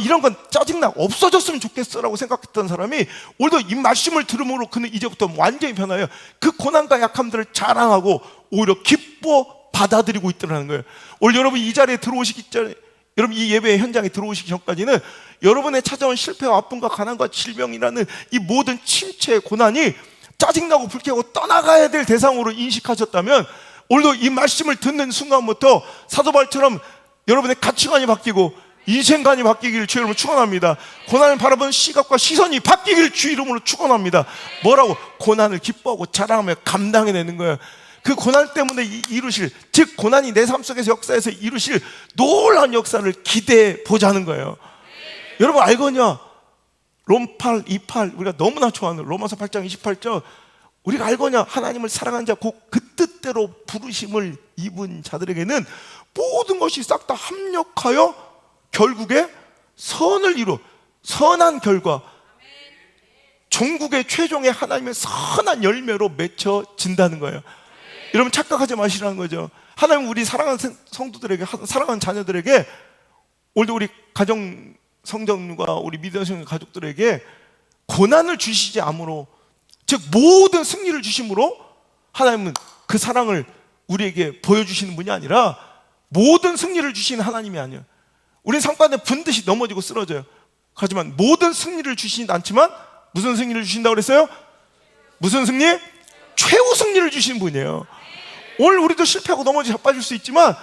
이런 건 짜증나, 없어졌으면 좋겠어라고 생각했던 사람이 오늘도 이 말씀을 들음으로 그는 이제부터 완전히 변하여 그 고난과 약함들을 자랑하고 오히려 기뻐 받아들이고 있더라는 거예요. 오늘 여러분 이 자리에 들어오시기 전에, 여러분 이 예배 현장에 들어오시기 전까지는 여러분의 찾아온 실패와 아픔과 가난과 질병이라는 이 모든 침체의 고난이 짜증나고 불쾌하고 떠나가야 될 대상으로 인식하셨다면 오늘도 이 말씀을 듣는 순간부터 사도 바울처럼 여러분의 가치관이 바뀌고 인생관이 바뀌기를 주 이름으로 축원합니다. 고난을 바라보는 시각과 시선이 바뀌기를 주 이름으로 축원합니다. 뭐라고? 고난을 기뻐하고 자랑하며 감당해내는 거예요. 그 고난 때문에 이루실, 즉 고난이 내 삶 속에서 역사에서 이루실 놀라운 역사를 기대해 보자는 거예요. 여러분 알거냐? 롬 8, 28 우리가 너무나 좋아하는 로마서 8장 28절, 우리가 알거냐? 하나님을 사랑하는 자 곧 그 뜻대로 부르심을 입은 자들에게는 모든 것이 싹 다 합력하여 결국에 선을 이루, 선한 결과, 종국의 최종의 하나님의 선한 열매로 맺혀진다는 거예요. 여러분 착각하지 마시라는 거죠. 하나님 우리 사랑하는 성도들에게, 사랑하는 자녀들에게, 오늘도 우리 가정 성전과 우리 믿으시는 가족들에게 고난을 주시지 않으므로, 즉 모든 승리를 주심으로 하나님은 그 사랑을 우리에게 보여주시는 분이 아니라 모든 승리를 주시는 하나님이 아니에요. 우리는 상반에 분듯이 넘어지고 쓰러져요. 하지만 모든 승리를 주시진 않지만 무슨 승리를 주신다고 그랬어요? 무슨 승리? 최후 승리를 주시는 분이에요. 오늘 우리도 실패하고 넘어져 자빠질 수 있지만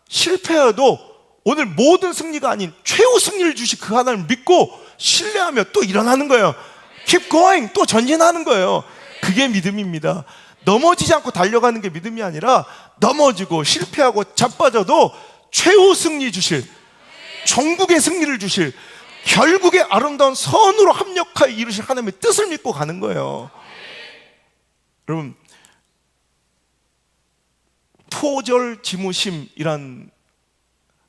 실패해도 오늘 모든 승리가 아닌 최후 승리를 주신 그 하나님을 믿고 신뢰하며 또 일어나는 거예요. Keep going, 또 전진하는 거예요. 그게 믿음입니다. 넘어지지 않고 달려가는 게 믿음이 아니라 넘어지고 실패하고 자빠져도 최후 승리 주실, 종국의 승리를 주실, 결국에 아름다운 선으로 합력하여 이루실 하나님의 뜻을 믿고 가는 거예요. 여러분, 포절지무심이란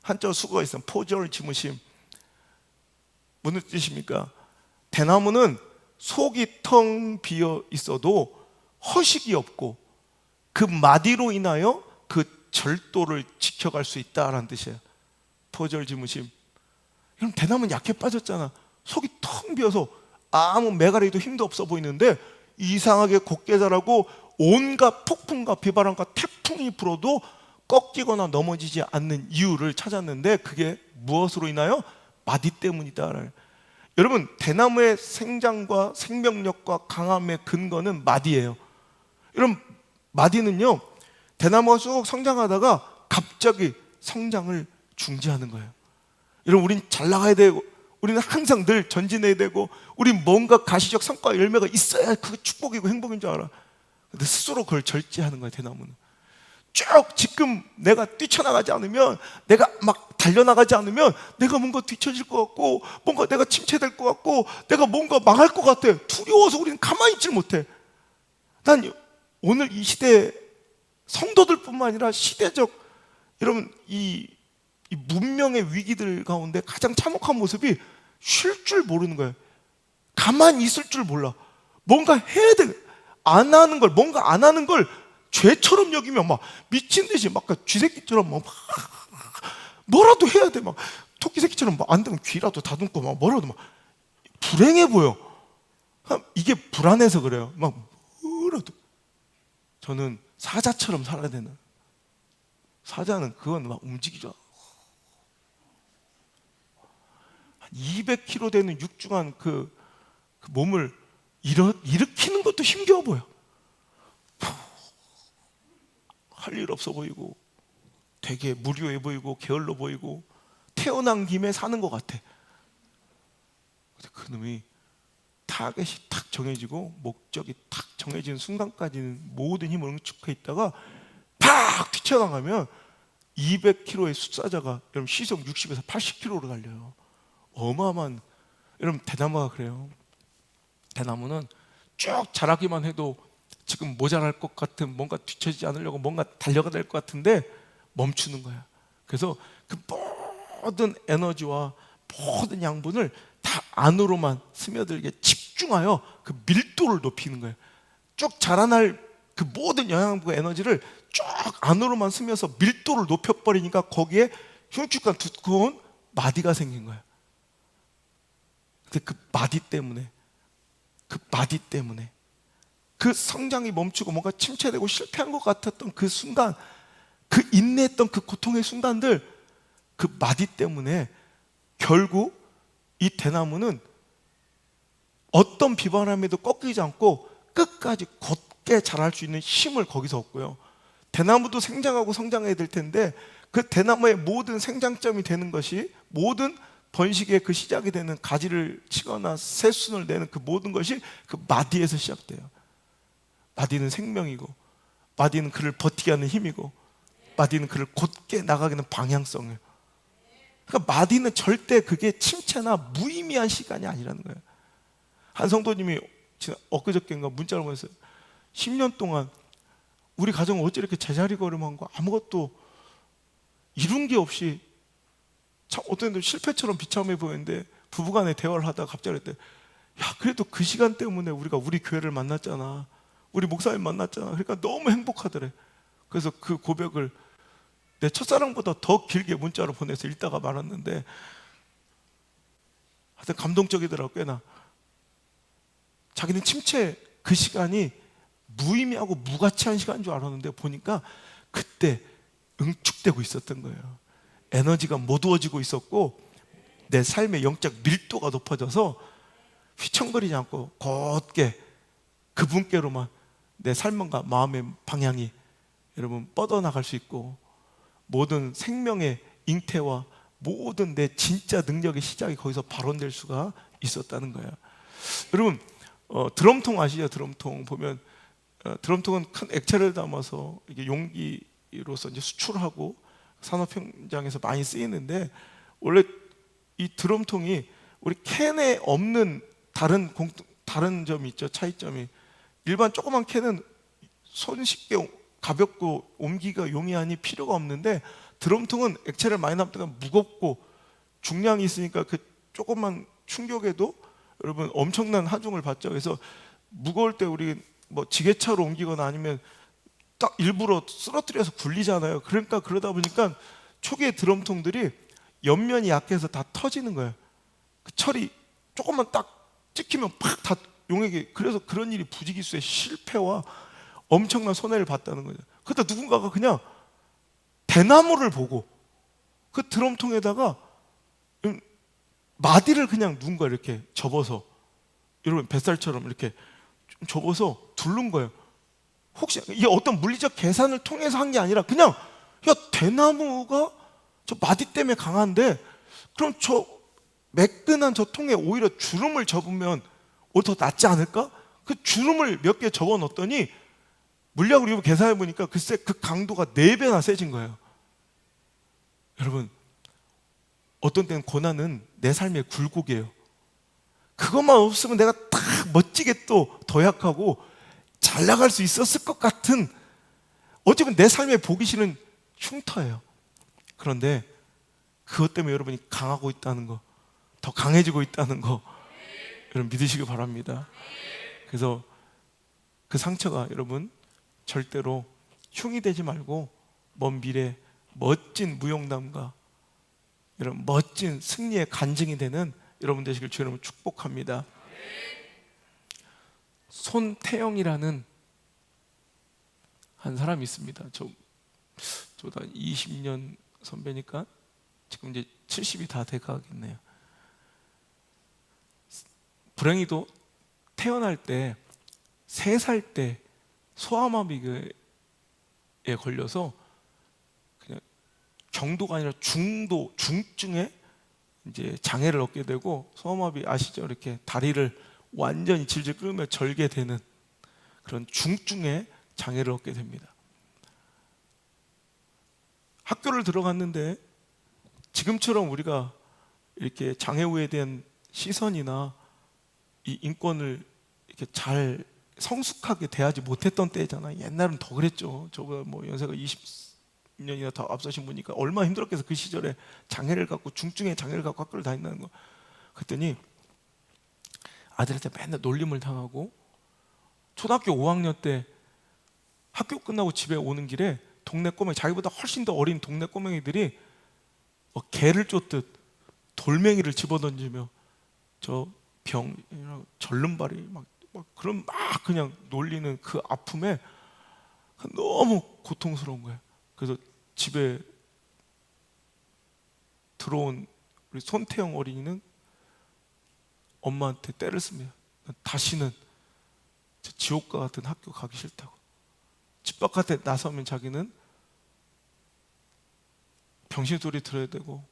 한자 수거가 있어요. 포절지무심 무슨 뜻입니까? 대나무는 속이 텅 비어 있어도 허식이 없고 그 마디로 인하여 그 절도를 지켜갈 수 있다라는 뜻이에요. 포절지무심. 그럼 대나무는 약해 빠졌잖아. 속이 텅 비어서 아무 메가리도 힘도 없어 보이는데 이상하게 곱게 자라고 온갖 폭풍과 비바람과 태풍이 불어도 꺾이거나 넘어지지 않는 이유를 찾았는데 그게 무엇으로 인하여? 마디 때문이다. 여러분, 대나무의 생장과 생명력과 강함의 근거는 마디예요. 여러분, 마디는요, 대나무가 쑥 성장하다가 갑자기 성장을 중지하는 거예요. 여러분, 우린 잘 나가야 되고, 우리는 항상 늘 전진해야 되고, 우린 뭔가 가시적 성과 열매가 있어야 그게 축복이고 행복인 줄 알아. 근데 스스로 그걸 절제하는 거예요, 대나무는. 쭉 지금 내가 뛰쳐나가지 않으면, 내가 막 달려나가지 않으면 내가 뭔가 뒤처질 것 같고, 뭔가 내가 침체될 것 같고, 내가 뭔가 망할 것 같아. 두려워서 우리는 가만히 있질 못해. 난 오늘 이 시대 성도들뿐만 아니라 시대적, 여러분, 이 문명의 위기들 가운데 가장 참혹한 모습이 쉴 줄 모르는 거예요. 가만히 있을 줄 몰라. 뭔가 해야 돼. 안 하는 걸, 뭔가 안 하는 걸 죄처럼 여기면 막 미친 듯이 막 쥐새끼처럼 막 뭐라도 해야 돼. 막 토끼새끼처럼 막 안 되면 귀라도 다듬고 막 뭐라도 막 불행해 보여. 이게 불안해서 그래요. 막 뭐라도. 저는 사자처럼 살아야 되는. 사자는 그건 막 움직이죠. 200kg 되는 육중한 그 몸을 일으키는 것도 힘겨워 보여. 할 일 없어 보이고 되게 무료해 보이고 게을러 보이고 태어난 김에 사는 것 같아. 근데 그놈이 타겟이 탁 정해지고 목적이 탁 정해진 순간까지는 모든 힘을 응축해 있다가 팍 튀쳐나가면 200kg의 숫사자가 여러분 시속 60에서 80km로 달려요. 어마어마한. 여러분 대나무가 그래요. 대나무는 쭉 자라기만 해도 지금 모자랄 것 같은, 뭔가 뒤처지지 않으려고 뭔가 달려가야 될 것 같은데 멈추는 거야. 그래서 그 모든 에너지와 모든 양분을 다 안으로만 스며들게 집중하여 그 밀도를 높이는 거예요. 쭉 자라날 그 모든 영양분과 에너지를 쫙 안으로만 스며서 밀도를 높여버리니까 거기에 흉측한 두꺼운 마디가 생긴 거예요. 근데 그 마디 때문에 그 성장이 멈추고 뭔가 침체되고 실패한 것 같았던 그 순간, 그 인내했던 그 고통의 순간들, 그 마디 때문에 결국 이 대나무는 어떤 비바람에도 꺾이지 않고 끝까지 곧게 자랄 수 있는 힘을 거기서 얻고요. 대나무도 생장하고 성장해야 될 텐데 그 대나무의 모든 생장점이 되는 것이, 모든 번식의 그 시작이 되는 가지를 치거나 새순을 내는 그 모든 것이 그 마디에서 시작돼요. 마디는 생명이고, 마디는 그를 버티게 하는 힘이고, 마디는 그를 곧게 나가게 하는 방향성을. 그러니까 마디는 절대 그게 침체나 무의미한 시간이 아니라는 거예요. 한 성도님이 엊그저께인가 문자를 보냈어요. 10년 동안 우리 가정은 어째 이렇게 제자리 걸음한 거 아무것도 이룬 게 없이 참 어떤 애들 실패처럼 비참해 보이는데 부부간에 대화를 하다가 갑자기 그랬대. 야, 그래도 그 시간 때문에 우리가 우리 교회를 만났잖아. 우리 목사님 만났잖아. 그러니까 너무 행복하더래. 그래서 그 고백을 내 첫사랑보다 더 길게 문자로 보내서 읽다가 말았는데 하여튼 감동적이더라고. 꽤나 자기는 침체 그 시간이 무의미하고 무가치한 시간인 줄 알았는데 보니까 그때 응축되고 있었던 거예요. 에너지가 모두어지고 있었고 내 삶의 영적 밀도가 높아져서 휘청거리지 않고 곧게 그분께로만 내 삶과 마음의 방향이 여러분 뻗어나갈 수 있고, 모든 생명의 잉태와 모든 내 진짜 능력의 시작이 거기서 발원될 수가 있었다는 거예요. 여러분 드럼통 아시죠? 드럼통 보면 드럼통은 큰 액체를 담아서 이게 용기로서 이제 수출하고 산업 현장에서 많이 쓰이는데, 원래 이 드럼통이 우리 캔에 없는 다른 점이 있죠. 차이점이, 일반 조그만 캔은 손쉽게 가볍고 옮기기가 용이하니 필요가 없는데 드럼통은 액체를 많이 담다가 무겁고 중량이 있으니까 그 조그만 충격에도 여러분 엄청난 하중을 받죠. 그래서 무거울 때 우리 뭐 지게차로 옮기거나 아니면 딱 일부러 쓰러뜨려서 굴리잖아요. 그러니까 그러다 보니까 초기에 드럼통들이 옆면이 약해서 다 터지는 거예요. 그 철이 조금만 딱 찍히면 팍 다 용액이. 그래서 그런 일이 부지기수의 실패와 엄청난 손해를 봤다는 거죠. 그때 누군가가 그냥 대나무를 보고 그 드럼통에다가 마디를 그냥 누군가 이렇게 접어서, 여러분 뱃살처럼 이렇게 좀 접어서 두른 거예요. 혹시 이게 어떤 물리적 계산을 통해서 한 게 아니라 그냥, 야, 대나무가 저 마디 때문에 강한데 그럼 저 매끈한 저 통에 오히려 주름을 접으면 오히려 더 낫지 않을까? 그 주름을 몇 개 접어 넣었더니 물리학으로 계산해 보니까 글쎄 그 강도가 4배나 세진 거예요. 여러분 어떤 때는 고난은 내 삶의 굴곡이에요. 그것만 없으면 내가 딱 멋지게 또 더 약하고 잘 나갈 수 있었을 것 같은, 어쩌면 내 삶에 보기 싫은 흉터예요. 그런데 그것 때문에 여러분이 강하고 있다는 거, 더 강해지고 있다는 거 여러분 믿으시기 바랍니다. 그래서 그 상처가 여러분 절대로 흉이 되지 말고 먼 미래 멋진 무용담과 여러분 멋진 승리의 간증이 되는 여러분 되시길 주의 이름으로 축복합니다. 손태영이라는 한 사람이 있습니다. 저보다 20년 선배니까 지금 이제 70이 다 돼가겠네요. 불행히도 태어날 때 3살 때 소아마비에 걸려서 그냥 정도가 아니라 중증의 이제 장애를 얻게 되고, 소아마비 아시죠? 이렇게 다리를 완전히 질질 끌며 절게 되는 그런 중증의 장애를 얻게 됩니다. 학교를 들어갔는데 지금처럼 우리가 이렇게 장애우에 대한 시선이나 이 인권을 이렇게 잘 성숙하게 대하지 못했던 때잖아요. 옛날은 더 그랬죠. 저보다 뭐 연세가 20년이나 더 앞서신 분이니까 얼마나 힘들었겠어. 그 시절에 장애를 갖고, 중증의 장애를 갖고 학교를 다닌다는 거. 그랬더니 아들한테 맨날 놀림을 당하고, 초등학교 5학년 때 학교 끝나고 집에 오는 길에 동네 꼬맹이, 자기보다 훨씬 더 어린 동네 꼬맹이들이 개를 쫓듯 돌멩이를 집어던지며 저 절름발이 막 그런 막 그냥 놀리는 그 아픔에 너무 고통스러운 거예요. 그래서 집에 들어온 우리 손태영 어린이는 엄마한테 때를 씁니다. 다시는 지옥과 같은 학교 가기 싫다고. 집 바깥에 나서면 자기는 병신 소리 들어야 되고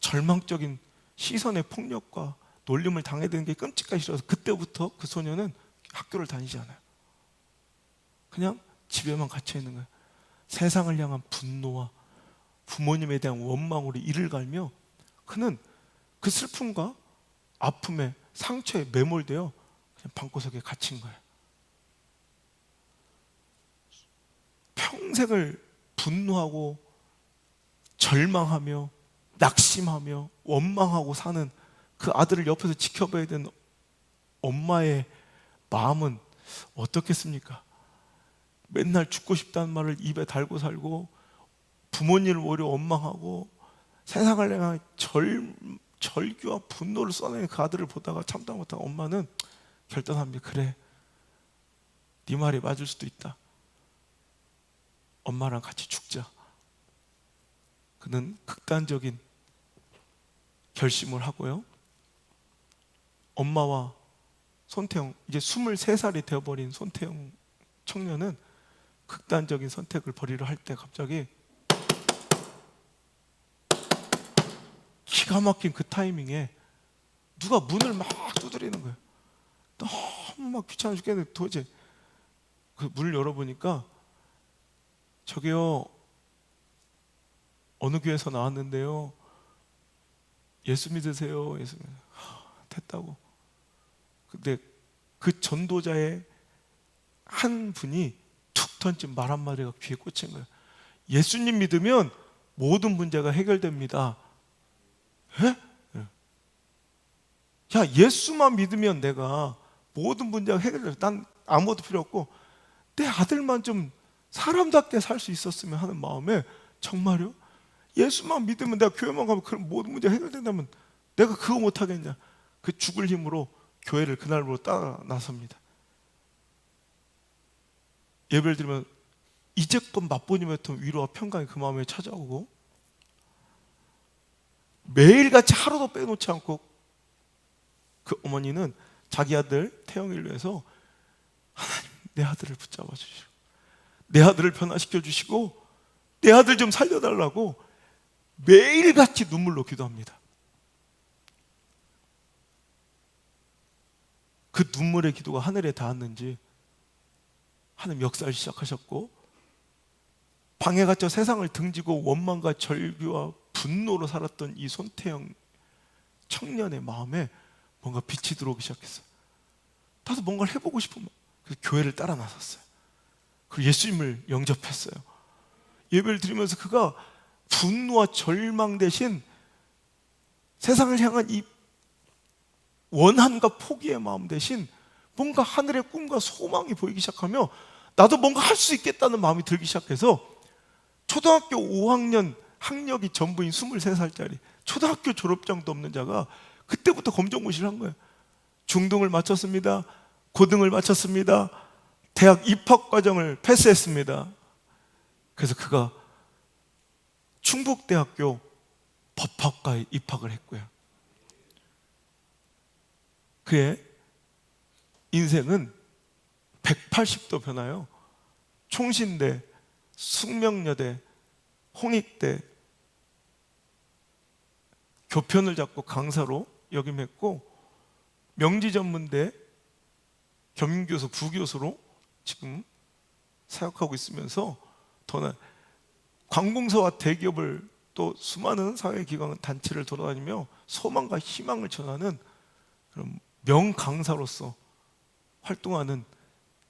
절망적인 시선의 폭력과 놀림을 당해야 되는 게 끔찍하기 싫어서 그때부터 그 소녀는 학교를 다니지 않아요. 그냥 집에만 갇혀 있는 거예요. 세상을 향한 분노와 부모님에 대한 원망으로 이를 갈며 그는 그 슬픔과 아픔에, 상처에 매몰되어 그냥 방구석에 갇힌 거예요. 평생을 분노하고 절망하며 낙심하며 원망하고 사는 그 아들을 옆에서 지켜봐야 되는 엄마의 마음은 어떻겠습니까? 맨날 죽고 싶다는 말을 입에 달고 살고 부모님을 오히려 원망하고 세상을 향한 절규와 분노를 써내는 그 아들을 보다가 참다 못한 엄마는 결단합니다. 그래, 네 말이 맞을 수도 있다. 엄마랑 같이 죽자. 그는 극단적인 결심을 하고요. 엄마와 손태영, 이제 23살이 되어버린 손태영 청년은 극단적인 선택을 벌이려 할 때 갑자기 기가 막힌 그 타이밍에 누가 문을 막 두드리는 거예요. 너무 막 귀찮아 죽겠는데 도저히 그 문을 열어보니까 저기요, 어느 교회에서 나왔는데요, 예수 믿으세요. 예수 됐다고. 근데 그 전도자의 한 분이 툭 던진 말 한마디가 귀에 꽂힌 거예요. 예수님 믿으면 모든 문제가 해결됩니다. 에? 야, 예수만 믿으면 내가 모든 문제가 해결돼. 난 아무것도 필요 없고 내 아들만 좀 사람답게 살 수 있었으면 하는 마음에, 정말요? 예수만 믿으면, 내가 교회만 가면 그런 모든 문제가 해결된다면 내가 그거 못하겠냐. 그 죽을 힘으로 교회를 그날부로 따라 나섭니다. 예배를 드리면 이제껏 맛보니였던 위로와 평강이 그 마음에 찾아오고, 매일같이 하루도 빼놓지 않고 그 어머니는 자기 아들 태영이를 위해서 하나님, 내 아들을 붙잡아 주시고 내 아들을 변화시켜 주시고 내 아들 좀 살려달라고 매일같이 눈물로 기도합니다. 그 눈물의 기도가 하늘에 닿았는지 하나님 역사를 시작하셨고, 방에 갇혀 세상을 등지고 원망과 절규와 분노로 살았던 이 손태영 청년의 마음에 뭔가 빛이 들어오기 시작했어요. 나도 뭔가를 해보고 싶은 마음. 그래서 교회를 따라 나섰어요. 그리고 예수님을 영접했어요. 예배를 드리면서 그가 분노와 절망 대신 세상을 향한 이 원한과 포기의 마음 대신 뭔가 하늘의 꿈과 소망이 보이기 시작하며 나도 뭔가 할 수 있겠다는 마음이 들기 시작해서 초등학교 5학년 학력이 전부인 23살짜리 초등학교 졸업장도 없는 자가 그때부터 검정고시를 한 거예요. 중등을 마쳤습니다. 고등을 마쳤습니다. 대학 입학과정을 패스했습니다. 그래서 그가 충북대학교 법학과에 입학을 했고요. 그의 인생은 180도 변화요. 총신대, 숙명여대, 홍익대 교편을 잡고 강사로 역임했고, 명지전문대 겸임교수, 부교수로 지금 사역하고 있으면서 더는 관공서와 대기업을 또 수많은 사회기관 단체를 돌아다니며 소망과 희망을 전하는 그런 명강사로서 활동하는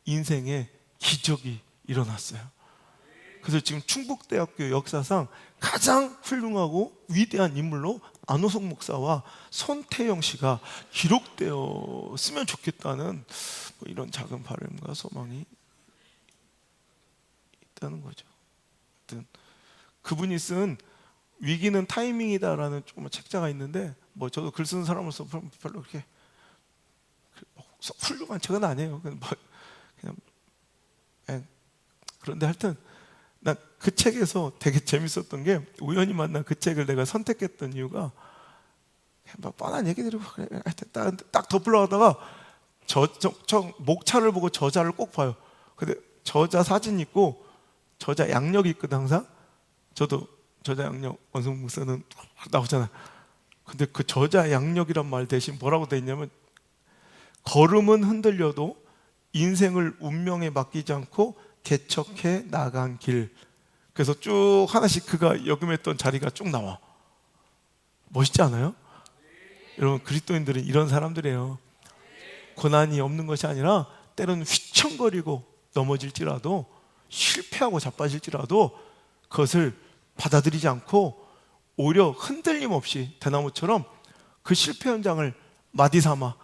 인생의 기적이 일어났어요. 그래서 지금 충북대학교 역사상 가장 훌륭하고 위대한 인물로 안호석 목사와 손태영 씨가 기록되었으면 좋겠다는 이런 작은 바람과 소망이 있다는 거죠. 하여튼 그분이 쓴 위기는 타이밍이다라는 조금 책자가 있는데, 뭐 저도 글 쓰는 사람으로서 별로 그렇게 훌륭한 책은 아니에요. 그냥 그런데 하여튼 난 그 책에서 되게 재밌었던 게, 우연히 만난 그 책을 내가 선택했던 이유가 뭐 뻔한 얘기들이 딱 덮으려고 하다가 저 목차를 보고 저자를 꼭 봐요. 근데 저자 사진 있고 저자 양력이 있거든 항상. 저도 저자 양력, 원성 목사는 나오잖아. 근데 그 저자 양력이란 말 대신 뭐라고 돼 있냐면, 걸음은 흔들려도 인생을 운명에 맡기지 않고 개척해 나간 길. 그래서 쭉 하나씩 그가 역임했던 자리가 쭉 나와. 멋있지 않아요? 여러분, 그리스도인들은 이런 사람들이에요. 고난이 없는 것이 아니라 때로는 휘청거리고 넘어질지라도, 실패하고 자빠질지라도 그것을 받아들이지 않고 오히려 흔들림 없이 대나무처럼 그 실패 현장을 마디 삼아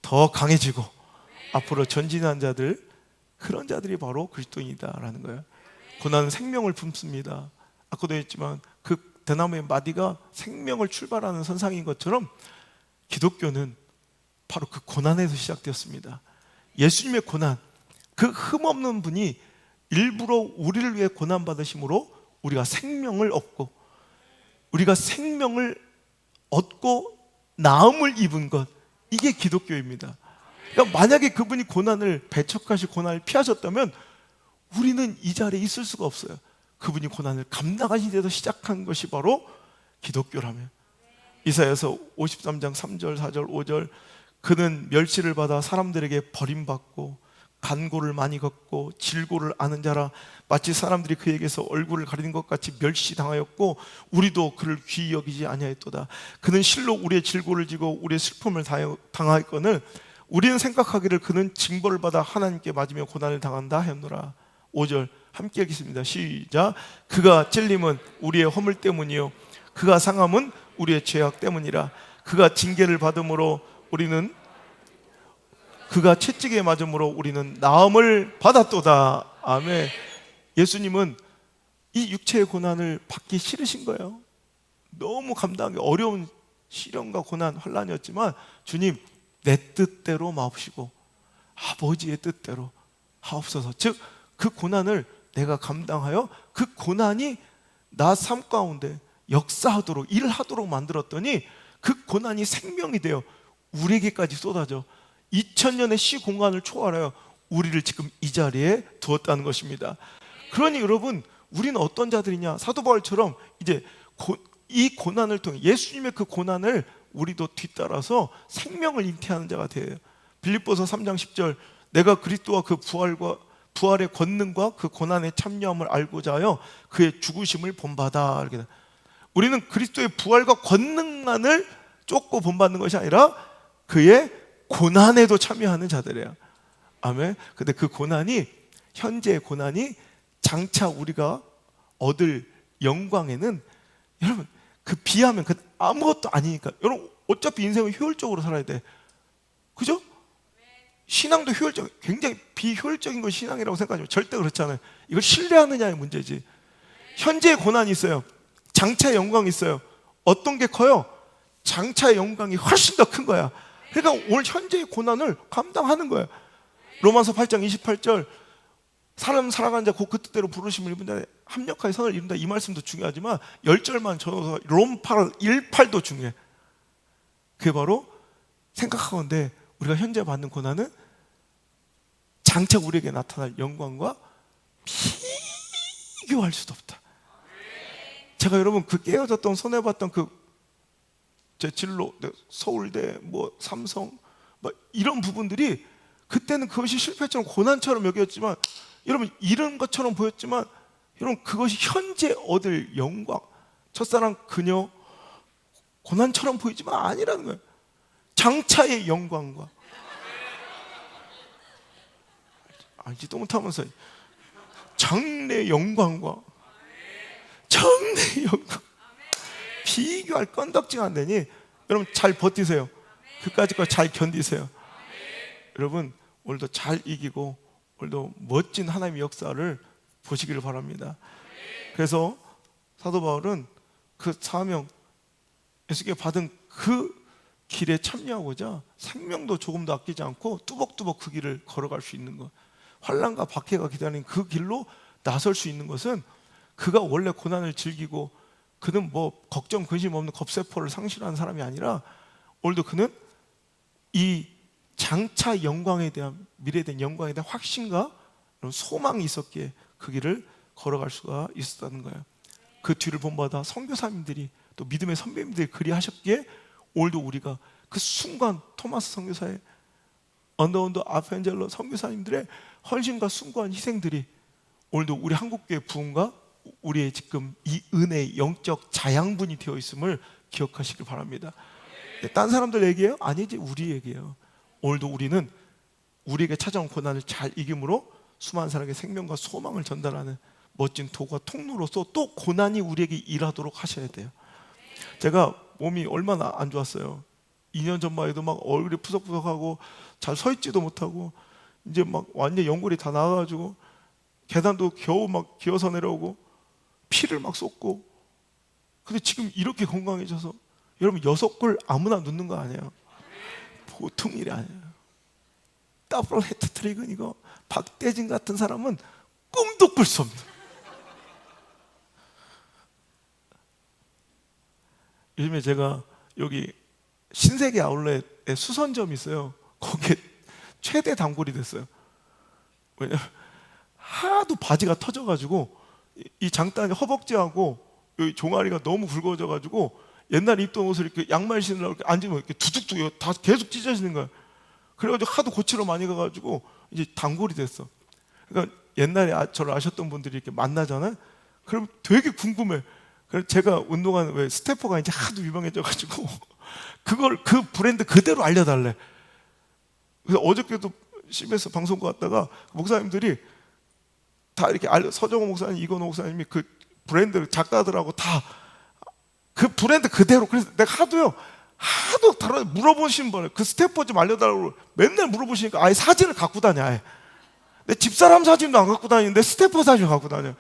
더 강해지고 앞으로 전진한 자들, 그런 자들이 바로 그리스도인이다라는 거예요. 고난은 생명을 품습니다. 아까도 했지만 그 대나무의 마디가 생명을 출발하는 선상인 것처럼 기독교는 바로 그 고난에서 시작되었습니다. 예수님의 고난, 그 흠없는 분이 일부러 우리를 위해 고난 받으심으로 우리가 생명을 얻고, 우리가 생명을 얻고 나음을 입은 것, 이게 기독교입니다. 그러니까 만약에 그분이 고난을, 배척하실 고난을 피하셨다면 우리는 이 자리에 있을 수가 없어요. 그분이 고난을 감당하신 데서 시작한 것이 바로 기독교라면. 이사야서 53장 3절, 4절, 5절, 그는 멸시를 받아 사람들에게 버림받고 간고를 많이 걷고 질고를 아는 자라, 마치 사람들이 그에게서 얼굴을 가리는 것 같이 멸시당하였고 우리도 그를 귀히 여기지 아니하였도다. 그는 실로 우리의 질고를 지고 우리의 슬픔을 당하였거늘 우리는 생각하기를 그는 징벌을 받아 하나님께 맞으며 고난을 당한다 하였노라. 5절 함께 읽겠습니다. 시작. 그가 찔림은 우리의 허물 때문이요 그가 상함은 우리의 죄악 때문이라. 그가 징계를 받음으로 우리는, 그가 채찍에 맞음으로 우리는 나음을 받았도다. 아멘. 예수님은 이 육체의 고난을 받기 싫으신 거예요. 너무 감당하기 어려운 시련과 고난, 환난이었지만 주님, 내 뜻대로 마옵시고 아버지의 뜻대로 하옵소서. 즉 그 고난을 내가 감당하여 그 고난이 나 삶 가운데 역사하도록, 일하도록 만들었더니 그 고난이 생명이 되어 우리에게까지 쏟아져 2000년의 시공간을 초월하여 우리를 지금 이 자리에 두었다는 것입니다. 그러니 여러분, 우리는 어떤 자들이냐? 사도 바울처럼 이제 이 고난을 통해 예수님의 그 고난을 우리도 뒤따라서 생명을 잉태하는 자가 돼요. 빌립보서 3장 10절, 내가 그리스도와 그 부활의 권능과 그 고난에 참여함을 알고자 하여 그의 죽으심을 본받아. 이렇게. 우리는 그리스도의 부활과 권능만을 쫓고 본받는 것이 아니라 그의 고난에도 참여하는 자들이에요. 아멘. 근데 그 고난이, 현재의 고난이 장차 우리가 얻을 영광에는, 여러분, 그 비하면 그 아무것도 아니니까. 여러분, 어차피 인생은 효율적으로 살아야 돼. 그죠? 신앙도 굉장히 비효율적인 것이 신앙이라고 생각하지만 절대 그렇지 않아요. 이걸 신뢰하느냐의 문제지. 현재의 고난이 있어요. 장차의 영광이 있어요. 어떤 게 커요? 장차의 영광이 훨씬 더 큰 거야. 그러니까 오늘 현재의 고난을 감당하는 거야. 로마서 8장 28절, 사람 살아가는 자 곧 그 뜻대로 부르심을 입은 자에 합력하여 선을 이룬다. 이 말씀도 중요하지만 10절만 적어서 롬 8, 18도 중요해. 그게 바로 생각하건대 우리가 현재 받는 고난은 장차 우리에게 나타날 영광과 비교할 수도 없다. 제가 여러분 그 깨어졌던 손해봤던 그 제 진로, 서울대, 뭐 삼성, 뭐 이런 부분들이 그때는 그것이 실패처럼 고난처럼 여겼지만, 여러분 이런 것처럼 보였지만, 여러분 그것이 현재 얻을 영광, 첫사랑 그녀 고난처럼 보이지만 아니라는 거예요. 장차의 영광과, 알지도 못하면서 장래 영광과 장래 영광 비교할 건덕지가 안 되니 여러분 잘 버티세요. 그까짓 거 잘 견디세요. 여러분 오늘도 잘 이기고 오늘도 멋진 하나님의 역사를 보시기를 바랍니다. 그래서 사도 바울은 그 사명, 예수께 받은 그 길에 참여하고자 생명도 조금도 아끼지 않고 뚜벅뚜벅 그 길을 걸어갈 수 있는 것, 환난과 박해가 기다리는 그 길로 나설 수 있는 것은, 그가 원래 고난을 즐기고 그는 뭐 걱정 근심 없는 겁세포를 상실한 사람이 아니라, 오늘도 그는 이 장차 영광에 대한, 미래에 대한 영광에 대한 확신과 소망이 있었기에 그 길을 걸어갈 수가 있었다는 거예요. 그 뒤를 본받아 선교사님들이, 또 믿음의 선배님들이 그리하셨기에 오늘도 우리가 그 순간 토마스 선교사의, 언더운더 아펜젤러 선교사님들의 헌신과 숭고한 희생들이 오늘도 우리 한국교회 부흥과 우리의 지금 이 은혜의 영적 자양분이 되어 있음을 기억하시길 바랍니다. 딴 사람들 얘기예요? 아니지, 우리 얘기예요. 오늘도 우리는 우리에게 찾아온 고난을 잘 이김으로 수많은 사람에게 생명과 소망을 전달하는 멋진 도구와 통로로서 또 고난이 우리에게 일하도록 하셔야 돼요. 제가 몸이 얼마나 안 좋았어요. 2년 전만 해도 막 얼굴이 푸석푸석하고 잘 서 있지도 못하고, 이제 막 완전 연골이 다 나와가지고 계단도 겨우 막 기어서 내려오고 피를 막 쏟고. 근데 지금 이렇게 건강해져서, 여러분 6골 아무나 넣는 거 아니에요. 보통 일이 아니에요. 더블 해트트릭은 이거 박대진 같은 사람은 꿈도 꿀 수 없는. 요즘에 제가 여기 신세계 아울렛에 수선점이 있어요. 거기에 최대 단골이 됐어요. 왜냐면 하도 바지가 터져가지고 이 장단이 허벅지하고 여기 종아리가 너무 굵어져가지고 옛날에 입던 옷을 이렇게 양말 신으려고 이렇게 앉으면 이렇게 두둑두둑 다 계속 찢어지는 거야. 그래가지고 하도 고치러 많이 가가지고 이제 단골이 됐어. 그러니까 옛날에 저를 아셨던 분들이 이렇게 만나잖아요. 그럼 되게 궁금해. 그래서 제가 운동하는, 왜 스태퍼가 이제 하도 유명해져가지고 그걸 그 브랜드 그대로 알려달래. 그래서 어저께도 CBS 방송국 갔다가 목사님들이 다 이렇게 서정호 목사님, 이건호 목사님이 그 브랜드 작가들하고 다 그 브랜드 그대로. 그래서 내가 하도 다른 물어보시는 분을 그 스태퍼 좀 알려달라고 맨날 물어보시니까 아예 사진을 갖고 다녀. 아예 내 집사람 사진도 안 갖고 다니는데 스태퍼 사진 갖고 다녀.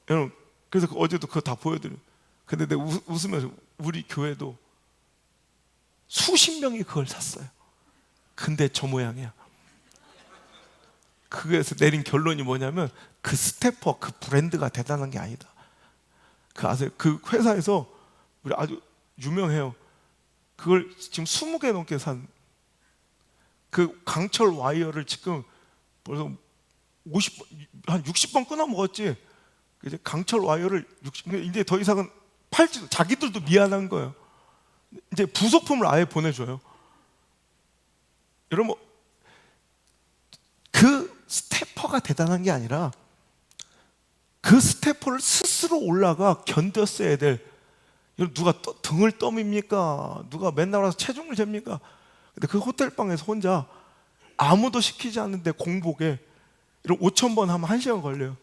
여러분, 그래서 어제도 그거 다 보여드려. 근데 내가 웃으면서, 우리 교회도 수십 명이 그걸 샀어요. 근데 저 모양이야. 그래서 내린 결론이 뭐냐면, 그 스태퍼 그 브랜드가 대단한 게 아니다. 그 아세요? 그 회사에서 우리 아주 유명해요. 그걸 지금 20개 넘게 산 그 강철 와이어를 지금 벌써 한 60번 끊어 먹었지. 이제 강철 와이어를 이제 더 이상은 팔지, 자기들도 미안한 거예요. 이제 부속품을 아예 보내줘요. 여러분, 그 스태퍼가 대단한 게 아니라 그 스태퍼를 스스로 올라가 견뎠어야 될, 누가 등을 떠밉니까? 누가 맨날 와서 체중을 잽니까? 근데 그 호텔방에서 혼자 아무도 시키지 않는데 공복에 이런 5,000번 하면 1시간 걸려요.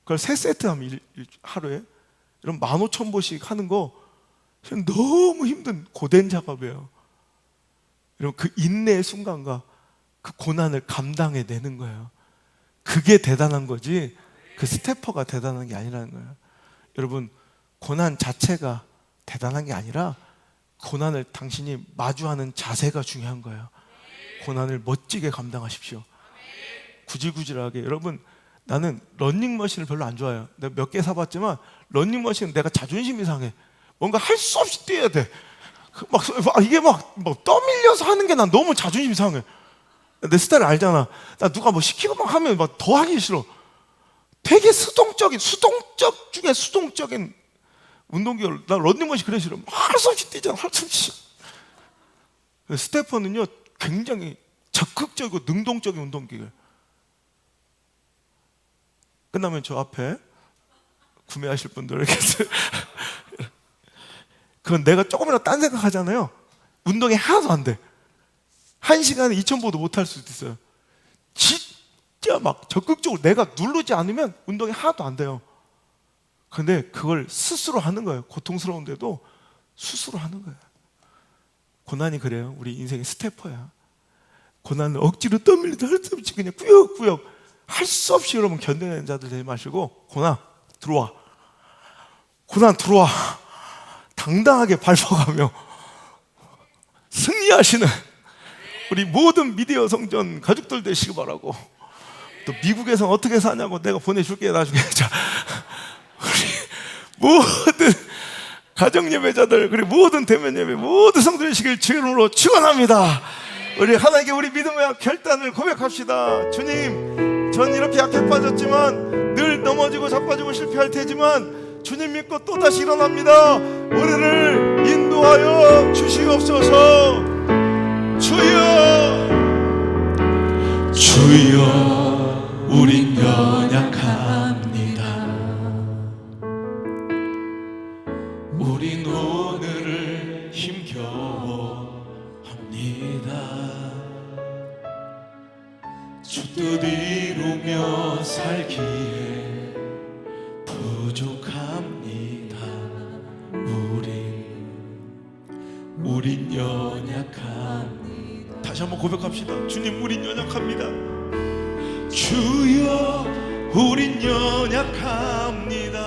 그걸 3세트 하면 하루에 이런 15,000보씩 하는 거 너무 힘든 고된 작업이에요. 여러분, 그 인내의 순간과 그 고난을 감당해내는 거예요. 그게 대단한 거지, 그 스태퍼가 대단한 게 아니라는 거예요. 여러분, 고난 자체가 대단한 게 아니라 고난을 당신이 마주하는 자세가 중요한 거예요. 고난을 멋지게 감당하십시오. 구질구질하게. 여러분, 나는 런닝머신을 별로 안 좋아해요. 내가 몇 개 사봤지만 런닝머신은 내가 자존심이 상해. 뭔가 할 수 없이 뛰어야 돼. 이게 막 떠밀려서 하는 게 난 너무 자존심이 상해. 내 스타일 알잖아. 나 누가 뭐 시키고 막 하면 막 더 하기 싫어. 되게 수동적 중에 수동적인 운동기구를, 나 런닝머신 그래 싫어. 할 수 없이 뛰잖아, 할 수 없이. 스테퍼는요 굉장히 적극적이고 능동적인 운동기구. 끝나면 저 앞에 구매하실 분들 이렇게 그건 내가 조금이라도 딴 생각하잖아요. 운동이 하나도 안 돼. 1시간에 2,000보도 못 할 수도 있어요. 진짜 막 적극적으로 내가 누르지 않으면 운동이 하나도 안 돼요. 근데 그걸 스스로 하는 거예요. 고통스러운데도 스스로 하는 거예요. 고난이 그래요. 우리 인생의 스태퍼야. 고난을 억지로 떠밀리도 할 수 없이 그냥 꾸역꾸역 할 수 없이 여러분 견뎌내는 자들 되지 마시고, 고난 들어와. 고난 들어와. 당당하게 밟아가며 승리하시는 우리 모든 미디어 성전 가족들 되시기 바라고, 또 미국에서 어떻게 사냐고 내가 보내줄게 나중에. 자, 우리 모든 가정 예배자들, 그리고 모든 대면 예배 모든 성도되시길 주님으로 축원합니다. 우리 하나님께 우리 믿음의 결단을 고백합시다. 주님, 전 이렇게 약해 빠졌지만 늘 넘어지고 자빠지고 실패할 테지만 주님 믿고 또다시 일어납니다. 우리를 인도하여 주시옵소서. 주여, 주여, 우린 연약합니다. 우린 오늘을 힘겨워 합니다. 주 뜻 이루며 살기에 부족합니다. 우린 연약합니다. 다시 한번 고백합시다. 주님, 우린 연약합니다. 주여, 우린 연약합니다.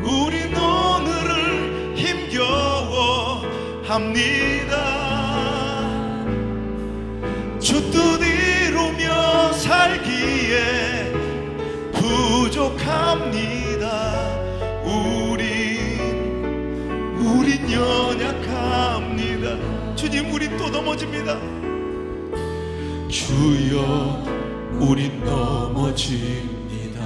우린 오늘을 힘겨워 합니다. 주 뜻 이루며 살기에 부족합니다. 우린 연약합니다. 주님, 우린 또 넘어집니다. 주여, 우린 넘어집니다.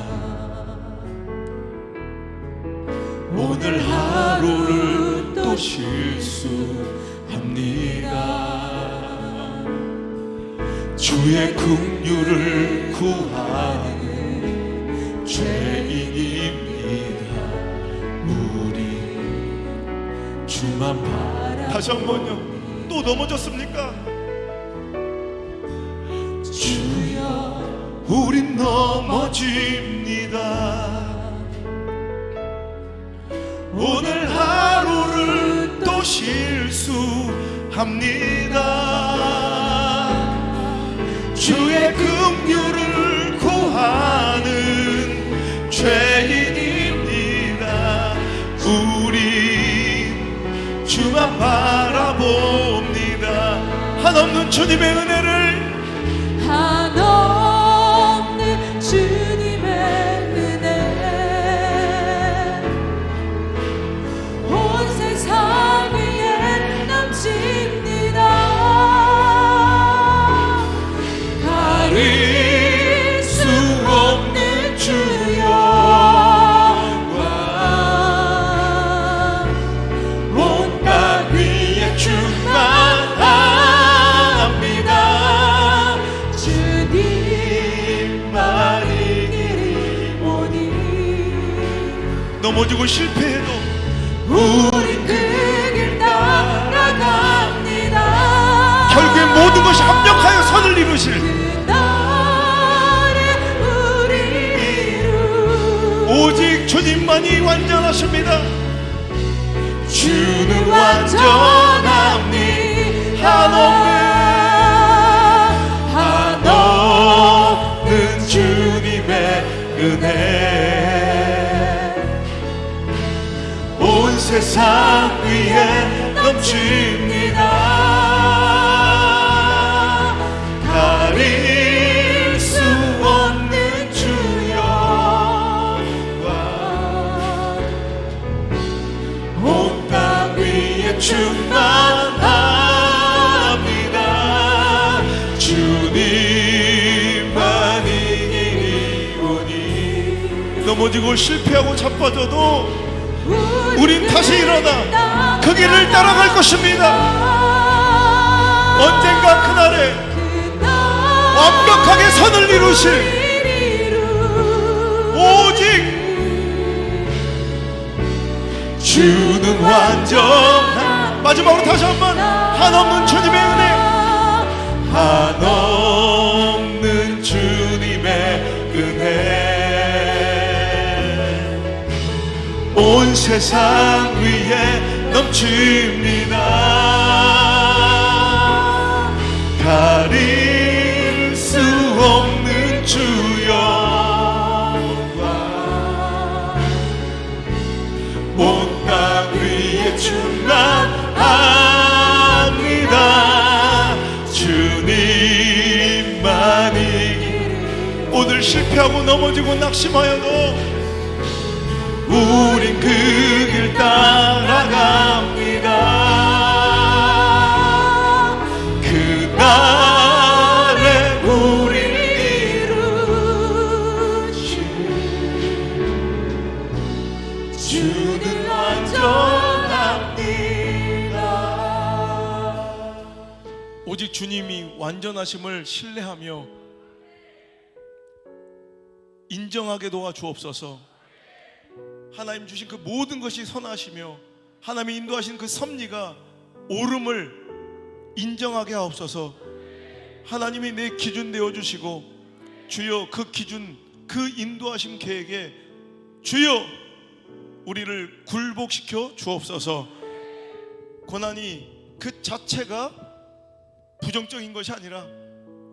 오늘 하루를 또 실수합니다. 주의 긍휼을 구하는 죄인입니다. 우리 주만 바라. 다시 한번요. 또 넘어졌습니까? 주여, 우린 넘어집니다. 오늘 하루를 또 실수합니다. 주의 긍휼을 구하는 죄인입니다. 우리 주만 바라봅니다. 한없는 주님의 은혜를, 한없는 주님의 은혜 온 세상 위에 넘칩니다. 가릴 수 없는 주여 온땅 위에 충만합니다. 주님만이 길이 오니. 넘어지고 실패해도 우린 그 길 따라갑니다. 결국에 모든 것이 합력하여 선을 이루실 그날에 우리 오직 주님만이 완전하십니다. 주는 완전합니. 한없는 주님의 은혜 온 세상 위에 넘칩니다. 가릴 수 없는 주여 온 땅 위에 충만합니다. 넘어지고 실패하고 자빠져도 우린 다시 일어나 그 길을 따라갈 것입니다. 언젠가 그날에 완벽하게 선을 이루실 오직 주는 완전한 마지막으로 다시 한번 한없는 주님의 은혜, 한없는 주님의 은혜 온 세상 위에 넘칩니다. 가릴 수 없는 주여 온 땅 위에 충만합니다. 주님만이 오늘 실패하고 넘어지고 낙심하여도 우린 그 길 따라갑니다. 그날에 우리를 이루신 주는 완전합니다. 오직 주님이 완전하심을 신뢰하며 인정하게 도와주옵소서. 하나님 주신 그 모든 것이 선하시며 하나님이 인도하신 그 섭리가 옳음을 인정하게 하옵소서. 하나님이 내 기준 되어주시고 주여 그 기준 그 인도하신 계획에 주여 우리를 굴복시켜 주옵소서. 고난이 그 자체가 부정적인 것이 아니라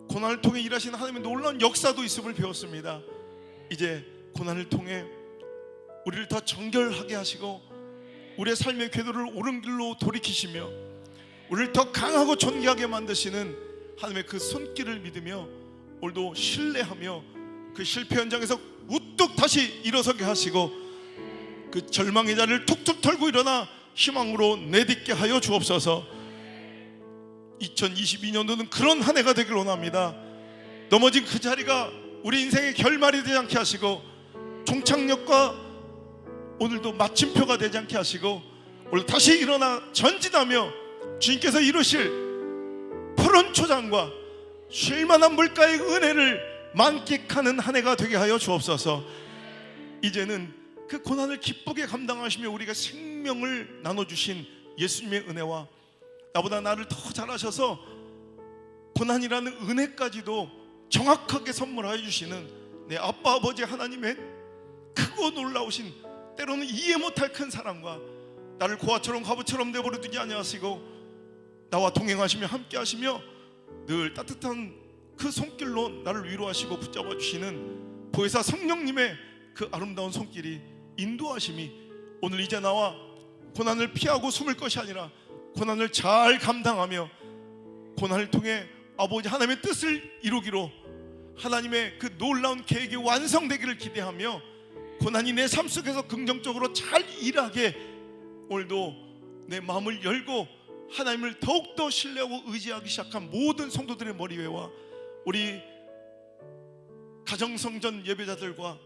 고난을 통해 일하시는 하나님의 놀라운 역사도 있음을 배웠습니다. 이제 고난을 통해 우리를 더 정결하게 하시고 우리의 삶의 궤도를 옳은 길로 돌이키시며 우리를 더 강하고 존귀하게 만드시는 하나님의 그 손길을 믿으며 오늘도 신뢰하며 그 실패 현장에서 우뚝 다시 일어서게 하시고 그 절망의 자리를 툭툭 털고 일어나 희망으로 내딛게 하여 주옵소서. 2022년도는 그런 한 해가 되길 원합니다. 넘어진 그 자리가 우리 인생의 결말이 되지 않게 하시고 종착역과 오늘도 마침표가 되지 않게 하시고 오늘 다시 일어나 전진하며 주님께서 이루실 푸른 초장과 쉴만한 물가의 은혜를 만끽하는 한 해가 되게 하여 주옵소서. 이제는 그 고난을 기쁘게 감당하시며 우리가 생명을 나눠주신 예수님의 은혜와 나보다 나를 더 잘하셔서 고난이라는 은혜까지도 정확하게 선물하여 주시는 내 아빠 아버지 하나님의 크고 놀라우신 때로는 이해 못할 큰 사랑과 나를 고아처럼 과부처럼 내버려 두지 아니하시고 나와 동행하시며 함께 하시며 늘 따뜻한 그 손길로 나를 위로하시고 붙잡아 주시는 보혜사 성령님의 그 아름다운 손길이 인도하심이 오늘 이제 나와 고난을 피하고 숨을 것이 아니라 고난을 잘 감당하며 고난을 통해 아버지 하나님의 뜻을 이루기로 하나님의 그 놀라운 계획이 완성되기를 기대하며 고난이 내 삶 속에서 긍정적으로 잘 일하게 오늘도 내 마음을 열고 하나님을 더욱더 신뢰하고 의지하기 시작한 모든 성도들의 머리 위와 우리 가정성전 예배자들과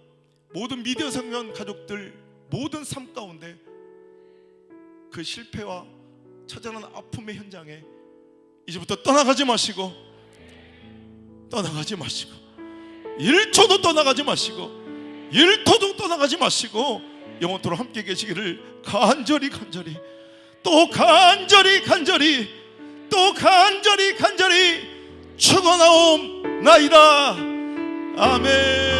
모든 미디어 성전 가족들 모든 삶 가운데 그 실패와 처절한 아픔의 현장에 이제부터 떠나가지 마시고 1초도 떠나가지 마시고 1토도 떠나가지 마시고 영원토록 함께 계시기를 간절히 또 간절히 축원하옵나이다. 아멘.